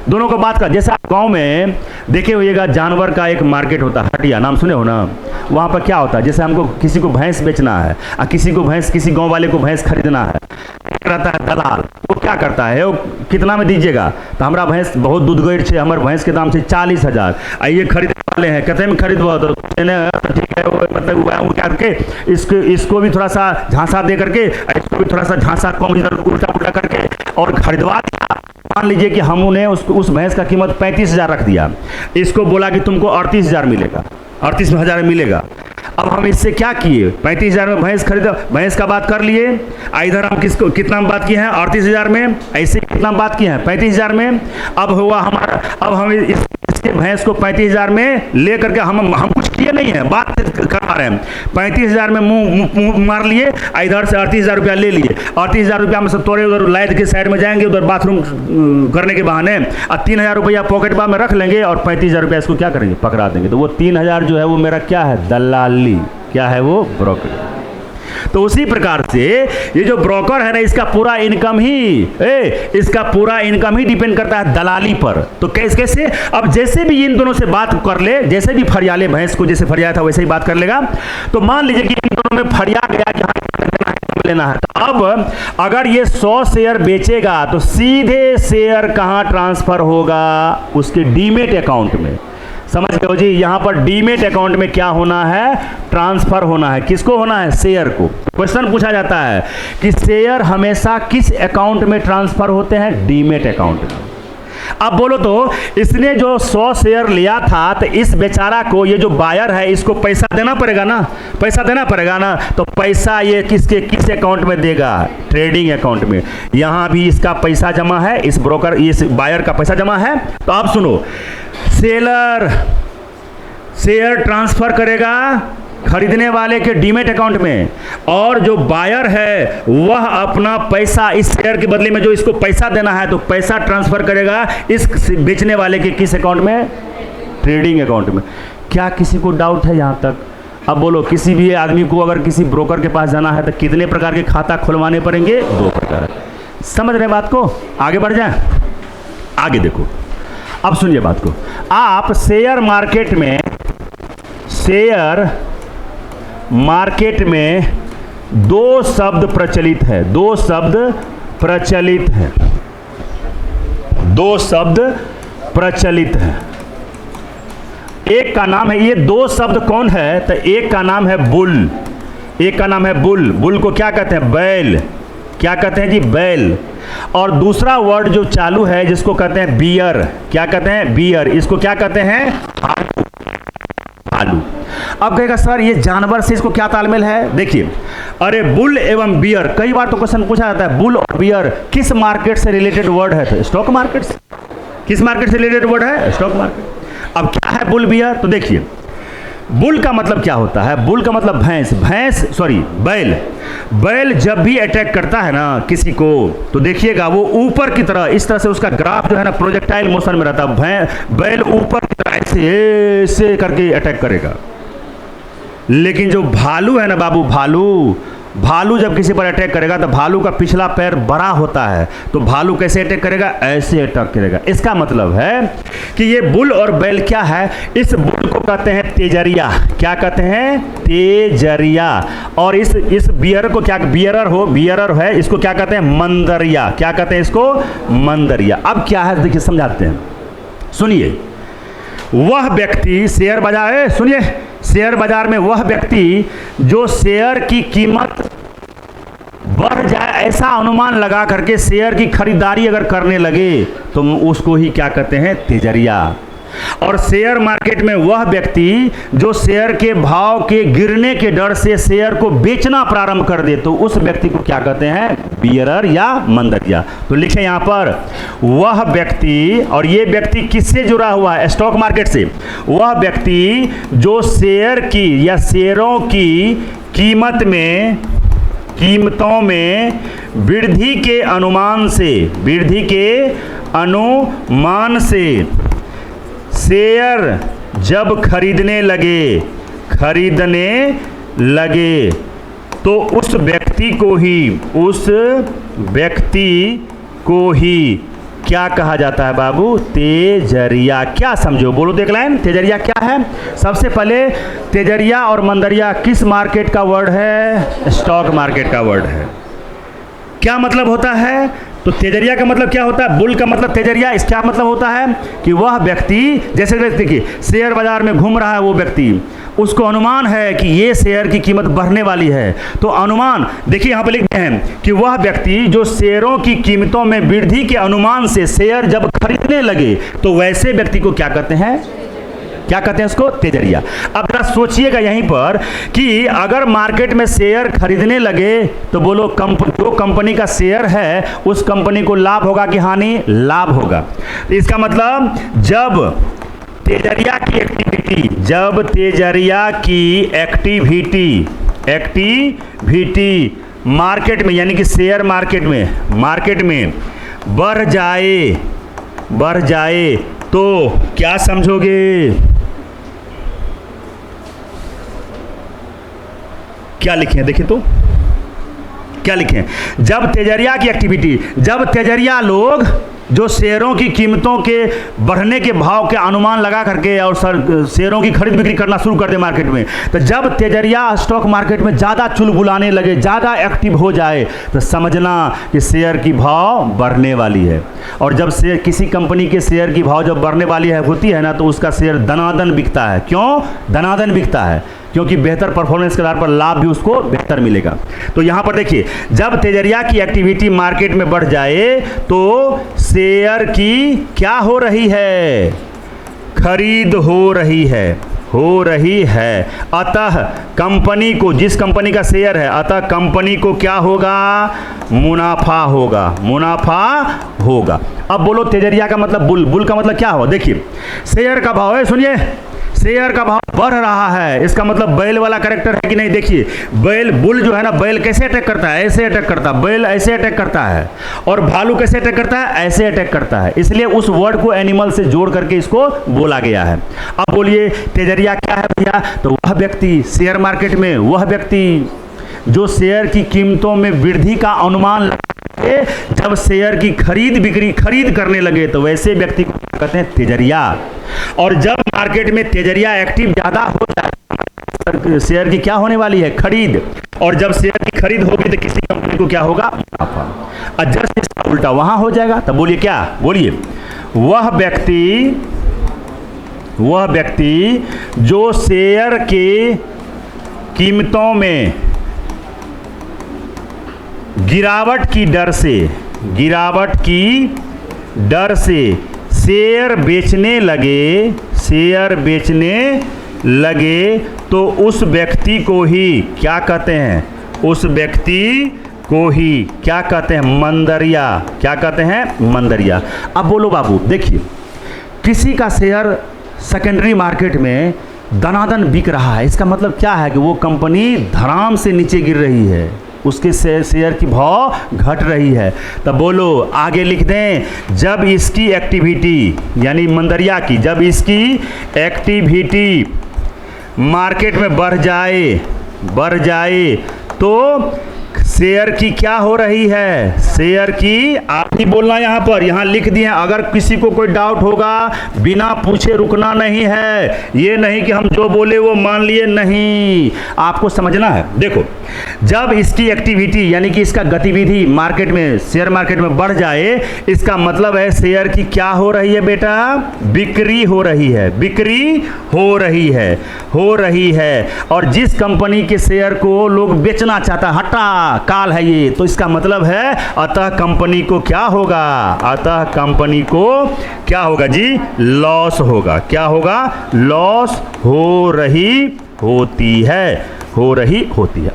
दोनों को बात कर। जैसे आप गांव में देखे होइएगा, जानवर का एक मार्केट होता है, हटिया, नाम सुने हो ना। वहाँ पर क्या होता है, जैसे हमको किसी को भैंस बेचना है और किसी को भैंस, किसी गांव वाले को भैंस खरीदना है, रहता है दलाल, वो क्या करता है, वो कितना में दीजिएगा, तो हमारा भैंस बहुत दूध गई है, हमारे भैंस के दाम से 40,000, आइए खरीदने वाले हैं, कहते हैं खरीदो, तो ठीक है, वो मतलब वो क्या करके इसको भी थोड़ा सा झांसा दे करके, इसको भी थोड़ा सा झांसा कम इधर उल्टा उल्टा करके और खरीदवा दिया। मान लीजिए कि हमने उस भैंस का कीमत 35,000 रख दिया, इसको बोला कि तुमको 38,000 मिलेगा, 38,000 मिलेगा। अब हम इससे क्या किए, 35,000 में भैंस खरीदा, भैंस का बात कर लिए, इधर हम किसको कितना में बात किए हैं, 38,000 में, ऐसे कितना बात किए हैं 35,000 में। अब हुआ हमारा, अब हम इसके भैंस को 35,000 में ले करके हम कुछ किए नहीं है, बात करवा रहे हैं, 35,000 में मुंह मार लिए, इधर से 38,000 रुपया ले लिए, 38,000 रुपया में से तोड़े उधर लाइट के साइड में जाएंगे, उधर बाथरूम करने के बहाने, और 3,000 रुपया पॉकेट बार में रख लेंगे और 35,000 रुपया इसको क्या करेंगे, पकड़ा देंगे। तो वो 3,000 जो है वो मेरा क्या है, दलाली, क्या है वो, ब्रोकर। तो उसी प्रकार से ये जो ब्रोकर है ना, इसका पूरा इनकम ही डिपेंड करता है दलाली पर। तो कैसे, अब जैसे भी इन दोनों से बात कर ले, जैसे भी फरिया ले, भैंस को जैसे फरिया था वैसे ही बात कर लेगा। तो मान लीजिए कि इन दोनों में फरिया गया कि लेना है, तो अब अगर ये 100 शेयर बेचेगा तो सीधे शेयर कहां ट्रांसफर होगा, उसके डीमेट अकाउंट में। समझ गए जी, यहां पर डीमेट अकाउंट में क्या होना है, ट्रांसफर होना है। किसको होना है, शेयर को। क्वेश्चन पूछा जाता है कि शेयर हमेशा किस अकाउंट में ट्रांसफर होते हैं, डीमेट अकाउंट में। अब बोलो तो इसने जो 100 शेयर लिया था, तो इस बेचारा को, ये जो बायर है, इसको पैसा देना पड़ेगा ना, पैसा देना पड़ेगा ना। तो पैसा ये किस अकाउंट में देगा, ट्रेडिंग अकाउंट में। यहां भी इसका पैसा जमा है, इस ब्रोकर, इस बायर का पैसा जमा है। तो अब सुनो, सेलर शेयर ट्रांसफर करेगा खरीदने वाले के डीमेट अकाउंट में, और जो बायर है वह अपना पैसा इस शेयर के बदले में जो इसको पैसा देना है, तो पैसा ट्रांसफर करेगा इस बेचने वाले के किस अकाउंट में, ट्रेडिंग अकाउंट में। क्या किसी को डाउट है यहां तक? अब बोलो, किसी भी आदमी को अगर किसी ब्रोकर के पास जाना है तो कितने प्रकार के खाता खुलवाने पड़ेंगे, 2 प्रकार। समझ रहे बात को? आगे बढ़ जाए, आगे देखो, अब सुनिए बात को। आप शेयर मार्केट में 2 शब्द प्रचलित है, 2 शब्द प्रचलित है, 2 शब्द प्रचलित है। एक का नाम है, ये 2 शब्द कौन है, तो एक का नाम है बुल, एक का नाम है बुल। बुल को क्या कहते हैं, बैल। क्या कहते हैं जी, बैल। और दूसरा वर्ड जो चालू है जिसको कहते हैं बियर, क्या कहते हैं, बियर। इसको क्या कहते हैं, आलू। अब कहेगा सर ये जानवर से इसको क्या तालमेल है? देखिए, अरे बुल एवं बियर, कई बार तो क्वेश्चन पूछा जाता है, बुल और बियर किस मार्केट से रिलेटेड वर्ड है? तो स्टॉक मार्केट से। किस मार्केट से रिलेटेड वर्ड है? Stock market. अब क्या है बुल बियर? तो देखिए, बुल का मतलब क्या होता है, बुल का मतलब बैल। बैल जब भी अटैक करता है ना किसी को, तो देखिएगा वो ऊपर की तरह, इस तरह से उसका ग्राफ जो है ना प्रोजेक्टाइल मोशन में रहता है। बैल ऊपर की तरह ऐसे करके अटैक करेगा। लेकिन जो भालू है ना बाबू, भालू जब किसी पर अटैक करेगा तो भालू का पिछला पैर बड़ा होता है, तो भालू कैसे अटैक करेगा, ऐसे अटैक करेगा। इसका मतलब है कि ये बुल और बैल क्या है, इस बुल को कहते हैं तेजरिया। क्या कहते हैं, तेजरिया। और इस बियर को क्या, बियरर है, इसको क्या कहते हैं, मंदरिया। क्या कहते हैं इसको, मंदरिया। अब क्या है देखिए, समझाते हैं, सुनिए। वह व्यक्ति शेयर बाजार है, सुनिए, शेयर बाजार में वह व्यक्ति जो शेयर की कीमत बढ़ जाए ऐसा अनुमान लगा करके शेयर की खरीदारी अगर करने लगे तो उसको ही क्या कहते हैं, तेजरिया। और शेयर मार्केट में वह व्यक्ति जो शेयर के भाव के गिरने के डर से शेयर को बेचना प्रारंभ कर दे, तो उस व्यक्ति को क्या कहते हैं, बियरर या मंदरिया। तो लिखे यहां पर, वह व्यक्ति, और ये व्यक्ति किससे जुड़ा हुआ है, स्टॉक मार्केट से। वह व्यक्ति जो शेयर की या शेयरों की कीमतों में वृद्धि के अनुमान से शेयर जब खरीदने लगे तो उस व्यक्ति को ही क्या कहा जाता है बाबू? तेजरिया। क्या समझो, बोलो तो एक लाइन, तेजरिया क्या है? सबसे पहले तेजरिया और मंदरिया किस मार्केट का वर्ड है? स्टॉक मार्केट का वर्ड है। क्या मतलब होता है? तो तेजरिया का मतलब क्या होता है? बुल का मतलब तेजरिया, इसका क्या मतलब होता है कि वह व्यक्ति, जैसे देखिए शेयर बाजार में घूम रहा है वो व्यक्ति, उसको अनुमान है कि ये शेयर की कीमत बढ़ने वाली है, तो अनुमान देखिए यहाँ पे लिखते हैं कि वह व्यक्ति जो शेयरों की कीमतों में वृद्धि के अनुमान से शेयर जब खरीदने लगे, तो वैसे व्यक्ति को क्या कहते हैं? क्या कहते हैं उसको? तेजरिया। अब जरा सोचिएगा यहीं पर कि अगर मार्केट में शेयर खरीदने लगे तो बोलो जो कंपनी का शेयर है उस कंपनी को लाभ होगा कि हानि? लाभ होगा। तो इसका मतलब जब तेजरिया की एक्टिविटी मार्केट में, यानी कि शेयर मार्केट में बढ़ जाए तो क्या समझोगे? क्या लिखे हैं देखिए तो, क्या लिखे हैं? जब तेजरिया की एक्टिविटी, जब तेजरिया लोग जो शेयरों की कीमतों के बढ़ने के भाव के अनुमान लगा करके और शेयरों की खरीद बिक्री करना शुरू कर दे मार्केट में, तो जब तेजरिया स्टॉक मार्केट में ज़्यादा चुलबुलाने लगे, ज़्यादा एक्टिव हो जाए, तो समझना कि शेयर की भाव बढ़ने वाली है। और जब शेयर, किसी कंपनी के शेयर की भाव जब बढ़ने वाली होती है ना, तो उसका शेयर दनादन बिकता है। क्यों दनादन बिकता है? क्योंकि बेहतर परफॉर्मेंस के आधार पर लाभ भी उसको बेहतर मिलेगा। तो यहाँ पर देखिए, जब तेजरिया की एक्टिविटी मार्केट में बढ़ जाए तो शेयर की क्या हो रही है? खरीद हो रही है। अतः कंपनी को, जिस कंपनी का शेयर है, अतः कंपनी को क्या होगा? मुनाफा होगा। अब बोलो तेजरिया का मतलब बुल का मतलब क्या हो? देखिए शेयर का भाव है, सुनिए, शेयर का भाव बढ़ रहा है, इसका मतलब बैल वाला कैरेक्टर है कि नहीं? देखिए बुल जो है ना, बैल कैसे अटैक करता है? ऐसे अटैक करता है। बैल ऐसे अटैक करता है। और भालू कैसे अटैक करता है? ऐसे अटैक करता है। इसलिए उस वर्ड को एनिमल से जोड़ करके इसको बोला गया है। अब बोलिए तेजरिया क्या है भैया? तो वह व्यक्ति शेयर मार्केट में, वह व्यक्ति जो शेयर की कीमतों में वृद्धि का अनुमान लगा, जब शेयर की खरीद करने लगे, तो वैसे व्यक्ति को कहते हैं तेजरिया। और जब मार्केट में तेजरिया एक्टिव ज्यादा हो जाए, शेयर की क्या होने वाली है? खरीद। और जब शेयर की खरीद होगी तो किसी कंपनी को क्या होगा? मुनाफा। और जस्ट इसका उल्टा वहां हो जाएगा। तब बोलिए क्या? बोलिए वह व्यक्ति जो शेयर के कीमतों में गिरावट की डर से शेयर बेचने लगे, तो उस व्यक्ति को ही क्या कहते हैं? उस व्यक्ति को ही क्या कहते हैं? मंदरिया। क्या कहते हैं? मंदरिया। अब बोलो बाबू, देखिए किसी का शेयर सेकेंडरी मार्केट में दनादन बिक रहा है, इसका मतलब क्या है? कि वो कंपनी धड़ाम से नीचे गिर रही है, उसके शेयर की भाव घट रही है। तब बोलो आगे लिख दें, जब इसकी एक्टिविटी, यानी मंदरिया की, जब इसकी एक्टिविटी मार्केट में बढ़ जाए तो शेयर की क्या हो रही है? शेयर की, आप ही बोलना यहाँ पर, यहाँ लिख दिए। अगर किसी को कोई डाउट होगा, बिना पूछे रुकना नहीं है। ये नहीं कि हम जो बोले वो मान लिए, नहीं, आपको समझना है। देखो जब इसकी एक्टिविटी, यानी कि इसका गतिविधि मार्केट में, शेयर मार्केट में बढ़ जाए, इसका मतलब है शेयर की क्या हो रही है बेटा? बिक्री हो रही है। और जिस कंपनी के शेयर को लोग बेचना चाहता, हटा काल है ये, तो इसका मतलब है अतः कंपनी को क्या होगा? अतः कंपनी को क्या होगा जी? लॉस होगा। क्या होगा? लॉस हो रही होती है।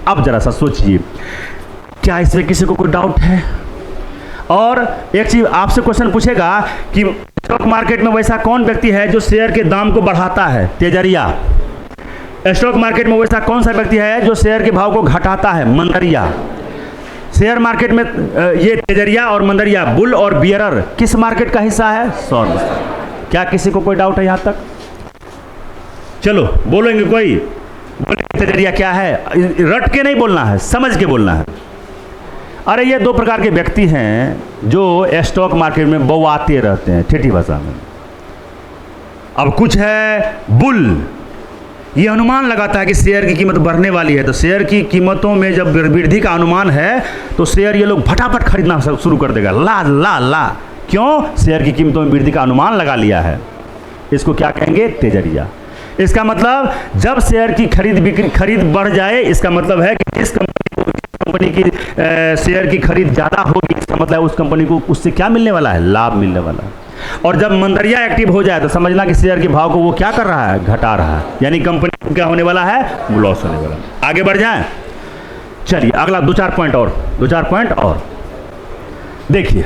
अब जरा सा सोचिए, क्या इसमें किसी को कोई डाउट है? और एक चीज आपसे क्वेश्चन पूछेगा कि स्टॉक मार्केट में वैसा कौन व्यक्ति है जो शेयर के दाम को बढ़ाता है? तेजरिया। स्टॉक मार्केट में वैसा कौन सा व्यक्ति है जो शेयर के भाव को घटाता है? मंदरिया। शेयर मार्केट में ये तेजरिया और मंदरिया, बुल और बियरर किस मार्केट का हिस्सा है? सौर। क्या किसी को कोई डाउट है यहां तक? चलो बोलेंगे कोई? बोलेंगे तेजरिया क्या है? रट के नहीं बोलना है, समझ के बोलना है। अरे ये दो प्रकार के व्यक्ति हैं जो स्टॉक मार्केट में बौआते रहते हैं, ठेठी भाषा में। अब कुछ है बुल, ये अनुमान लगाता है कि शेयर की कीमत बढ़ने वाली है, तो शेयर की कीमतों में जब वृद्धि का अनुमान है तो शेयर ये लोग फटाफट खरीदना शुरू कर देगा, ला ला ला। क्यों? शेयर की कीमतों में वृद्धि का अनुमान लगा लिया है। इसको क्या कहेंगे? तेजरिया। इसका मतलब जब शेयर की खरीद बढ़ जाए, इसका मतलब है कि जिस कंपनी की शेयर की खरीद ज़्यादा होगी, इसका मतलब उस कंपनी को उससे क्या मिलने वाला है? लाभ मिलने वाला है। और जब मंदरिया एक्टिव हो जाए तो समझना कि शेयर के भाव को वो क्या कर रहा है? घटा रहा है, यानी कंपनी को क्या होने वाला है? लॉस होने वाला है। आगे बढ़ जाएं, चलिए अगला दो चार पॉइंट और देखिए,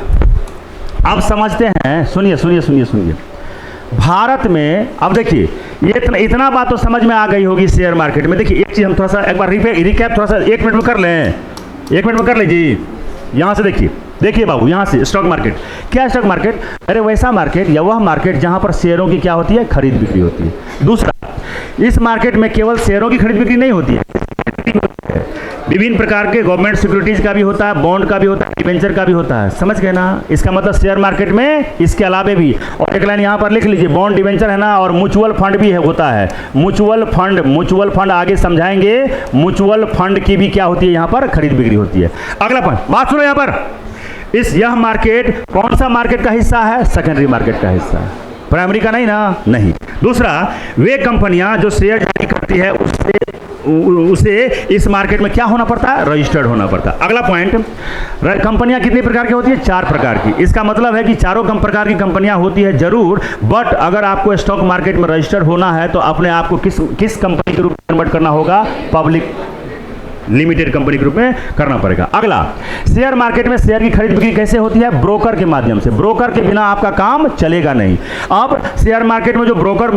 आप समझते हैं। सुनिए भारत में, अब देखिए ये इतना बात तो समझ में आ गई होगी शेयर मार्केट में। देखिए एक चीज़ हम थोड़ा सा एक बार रिकैप थोड़ा सा 1 मिनट में कर लें, 1 मिनट में कर लीजिए। यहाँ से देखिए बाबू, यहाँ से स्टॉक मार्केट क्या है? स्टॉक मार्केट अरे वैसा मार्केट या वह मार्केट जहाँ पर शेयरों की क्या होती है? खरीद बिक्री होती है। दूसरा, इस मार्केट में केवल शेयरों की खरीद बिक्री नहीं होती है, विभिन्न प्रकार के गवर्नमेंट सिक्योरिटीज का भी होता है, बॉन्ड का भी होता है, डिबेंचर का भी होता है। समझ गए ना? इसका मतलब शेयर मार्केट में इसके अलावे भी, और एक लाइन यहाँ पर लिख लीजिए, बॉन्ड डिबेंचर है ना, और म्यूचुअल फंड भी है, होता है। म्यूचुअल फंड आगे समझाएंगे। म्यूचुअल फंड की भी क्या होती है? यहाँ पर खरीद बिक्री होती है। अगला पॉइंट, बात सुनो यहाँ पर। यह मार्केट कौन सा मार्केट का हिस्सा है? सेकेंडरी मार्केट का हिस्सा है, प्राइमरी का नहीं ना। नहीं। दूसरा, वे कंपनियां जो शेयर जारी करती है उसे इस मार्केट में क्या होना पड़ता है? रजिस्टर्ड होना पड़ता है। अगला पॉइंट, कंपनियां कितने प्रकार की होती है? 4 प्रकार की। इसका मतलब है कि चारों प्रकार की कंपनियां होती है जरूर, बट अगर आपको स्टॉक मार्केट में रजिस्टर्ड होना है तो अपने आप को किस कंपनी के रूप में कन्वर्ट करना होगा? पब्लिक लिमिटेड कंपनी के रूप में करना पड़ेगा। अगला, शेयर मार्केट में शेयर की खरीद बिक्री कैसे होती है? ब्रोकर के माध्यम से। ब्रोकर के बिना आपका काम चलेगा नहीं। अब शेयर मार्केट में जो ब्रोकर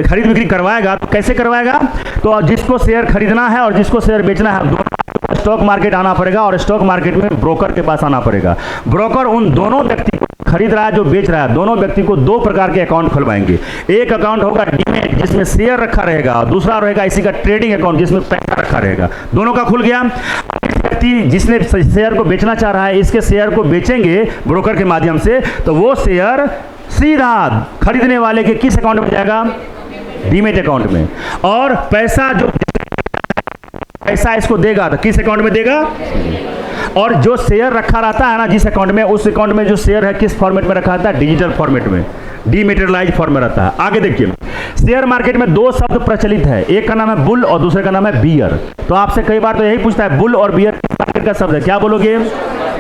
खरीद बिक्री करवाएगा तो कैसे करवाएगा? तो जिसको शेयर खरीदना है और जिसको शेयर बेचना है, दोनों स्टॉक मार्केट आना पड़ेगा और स्टॉक मार्केट में ब्रोकर के पास आना पड़ेगा। ब्रोकर उन दोनों व्यक्ति को, खरीद रहा है जो बेच रहा है, दोनों व्यक्ति को 2 प्रकार के अकाउंट खुलवाएंगे। एक अकाउंट होगा डीमैट जिसमें शेयर रखा रहेगा, और दूसरा रहेगा इसी का ट्रेडिंग अकाउंट जिसमें पैसा रखा रहेगा। दोनों का खुल गया। व्यक्ति जिसने शेयर को बेचना चाह रहा है, इसके शेयर को बेचेंगे ब्रोकर के माध्यम से, तो वो शेयर सीधा खरीदने वाले के किस अकाउंट में जाएगा? डीमैट अकाउंट में। और पैसा इसको देगा तो किस अकाउंट में देगा? और जो शेयर रखा रहता है ना जिस अकाउंट में, उस अकाउंट में जो शेयर है किस फॉर्मेट में रखा रहता है? डिजिटल फॉर्मेट में, डीमेटेरियलाइज फॉर्म में रहता है। आगे देखिए, शेयर मार्केट में 2 शब्द प्रचलित है, एक का नाम है बुल और दूसरे का नाम है बियर। तो आपसे कई बार तो यही पूछता है, बुल और बियर मार्केट का शब्द है, क्या बोलोगे?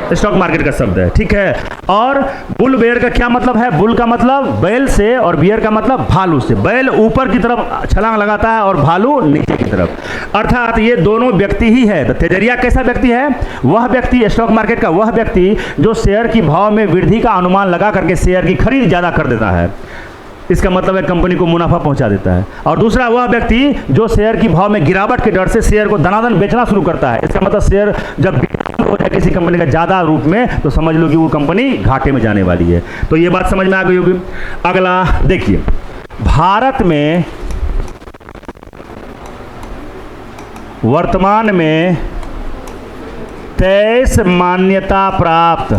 स्टॉक मार्केट का शब्द है, ठीक है। और बुल बेयर का क्या मतलब है? बुल का मतलब बैल से और बियर का मतलब भालू से। बैल ऊपर की तरफ छलांग लगाता है और भालू नीचे की तरफ, अर्थात ये दोनों व्यक्ति ही है। तो तेजरिया कैसा व्यक्ति है? वह व्यक्ति, स्टॉक मार्केट का वह व्यक्ति जो शेयर की भाव में वृद्धि का अनुमान लगा करके शेयर की खरीद ज्यादा कर देता है। इसका मतलब है कंपनी को मुनाफा पहुंचा देता है। और दूसरा वह व्यक्ति जो शेयर की भाव में गिरावट के डर से शेयर को दनादन बेचना शुरू करता है। इसका मतलब शेयर जब हो जाए किसी कंपनी का ज़्यादा रूप में तो समझ लो कि वो कंपनी घाटे में जाने वाली है। तो ये बात समझ में आ गई होगी। अगला देखिए, भारत में वर्तमान में 23 मान्यता प्राप्त,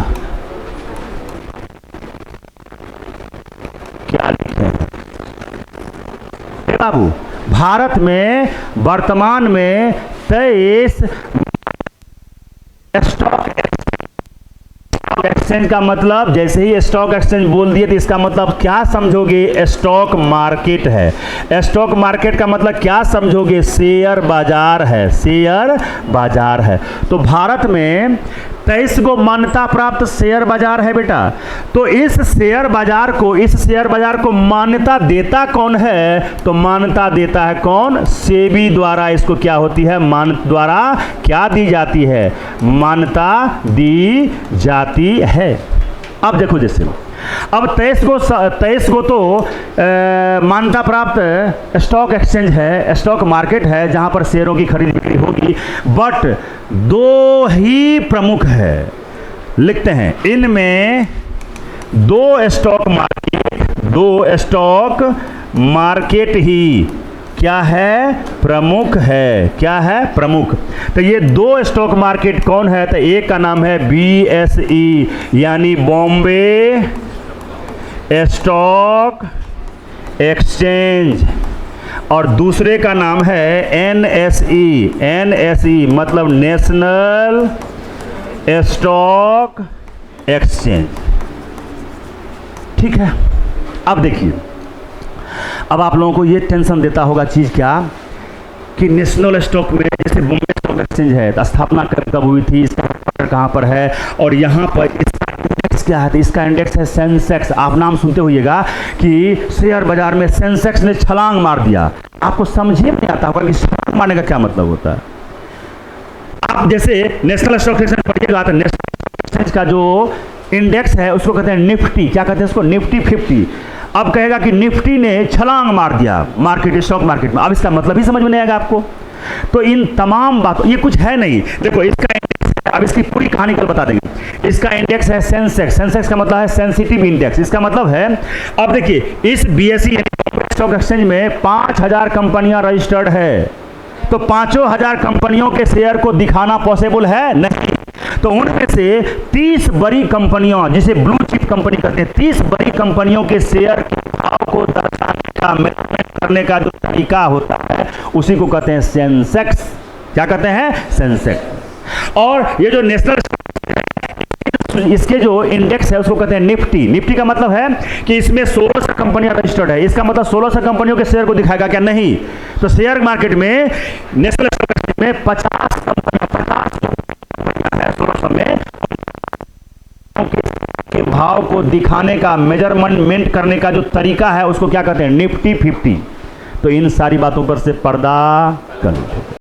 क्या लिखे हैं बाबू? भारत में वर्तमान में 23 स्टॉक एक्सचेंज का मतलब, जैसे ही स्टॉक एक्सचेंज बोल दिए तो इसका मतलब क्या समझोगे? स्टॉक मार्केट है। स्टॉक मार्केट का मतलब क्या समझोगे? शेयर बाजार है, शेयर बाजार है। तो भारत में 23 को मान्यता प्राप्त शेयर बाजार है बेटा। तो इस शेयर बाजार को मान्यता देता कौन है? तो मान्यता देता है कौन? सेबी द्वारा इसको क्या होती है? मान्यता द्वारा क्या दी जाती है? मान्यता दी जाती है। अब देखो, जैसे अब 23 को तो मान्यता प्राप्त स्टॉक एक्सचेंज है, स्टॉक मार्केट है जहां पर शेयरों की खरीद बिक्री होगी, बट 2 ही प्रमुख है। लिखते हैं, इनमें 2 स्टॉक मार्केट ही क्या है? प्रमुख है। क्या है? प्रमुख। तो ये दो स्टॉक मार्केट कौन है? तो एक का नाम है BSE यानी बॉम्बे स्टॉक एक्सचेंज, और दूसरे का नाम है NSE मतलब नेशनल स्टॉक एक्सचेंज। ठीक है। अब देखिए, अब आप लोगों को ये टेंशन देता होगा चीज़ क्या कि नेशनल स्टॉक में जैसे बॉम्बे स्टॉक एक्सचेंज है तो स्थापना कब हुई थी, इसका कहाँ पर है, और यहाँ पर इसका इंडेक्स क्या है? तो इसका इंडेक्स है सेंसेक्स। आप नाम सुनते होइएगा कि शेयर बाजार में सेंसेक्स ने छलांग मार दिया। आपको समझे नहीं आता होगा कि छलांग मारने का क्या मतलब होता है। आप जैसे नेशनल स्टॉक एक्सचेंज पढ़िएगा तो नेशनल स्टॉक एक्सचेंज का जो इंडेक्स है उसको कहते हैं निफ्टी। क्या कहते हैं उसको? निफ्टी 50। अब कहेगा कि निफ्टी ने छलांग मार दिया मार्केट, स्टॉक मार्केट में। अब इसका मतलब ही समझ में नहीं आएगा आपको। तो इन तमाम बातों, ये कुछ है नहीं। देखो इसका इंडेक्स है, अब इसकी पूरी कहानी कल बता देंगे। इसका इंडेक्स है सेंसेक्स। सेंसेक्स का मतलब है सेंसिटिव इंडेक्स। इसका मतलब है, अब देखिए इस BSE स्टॉक एक्सचेंज में 5000 कंपनियां रजिस्टर्ड है, तो 5000 कंपनियों के शेयर को दिखाना पॉसिबल है? नहीं। तो उनमें से 30 बड़ी कंपनियों, जिसे ब्लू चिप कंपनी कहते हैं, 30 बड़ी कंपनियों के शेयर के भाव को दर्शाने का, मेजरमेंट करने का जो तरीका होता है उसी को कहते हैं सेंसेक्स। क्या कहते हैं? सेंसेक्स। और ये जो नेशनल इसके जो इंडेक्स है उसको कहते हैं निफ्टी। निफ्टी का मतलब है कि इसमें 1600 कंपनियां रजिस्टर्ड है। इसका मतलब 1600 कंपनियों के शेयर को दिखाएगा क्या? नहीं। तो शेयर मार्केट में नेशनल स्टॉक एक्सचेंज में 50 कंपनियां है 1600 में, के भाव को दिखाने का, मेजरमेंट करने का जो तरीका है उसको क्या कहते हैं? निफ्टी 50। तो इन सारी बातों पर से पर्दा कर लीजिए।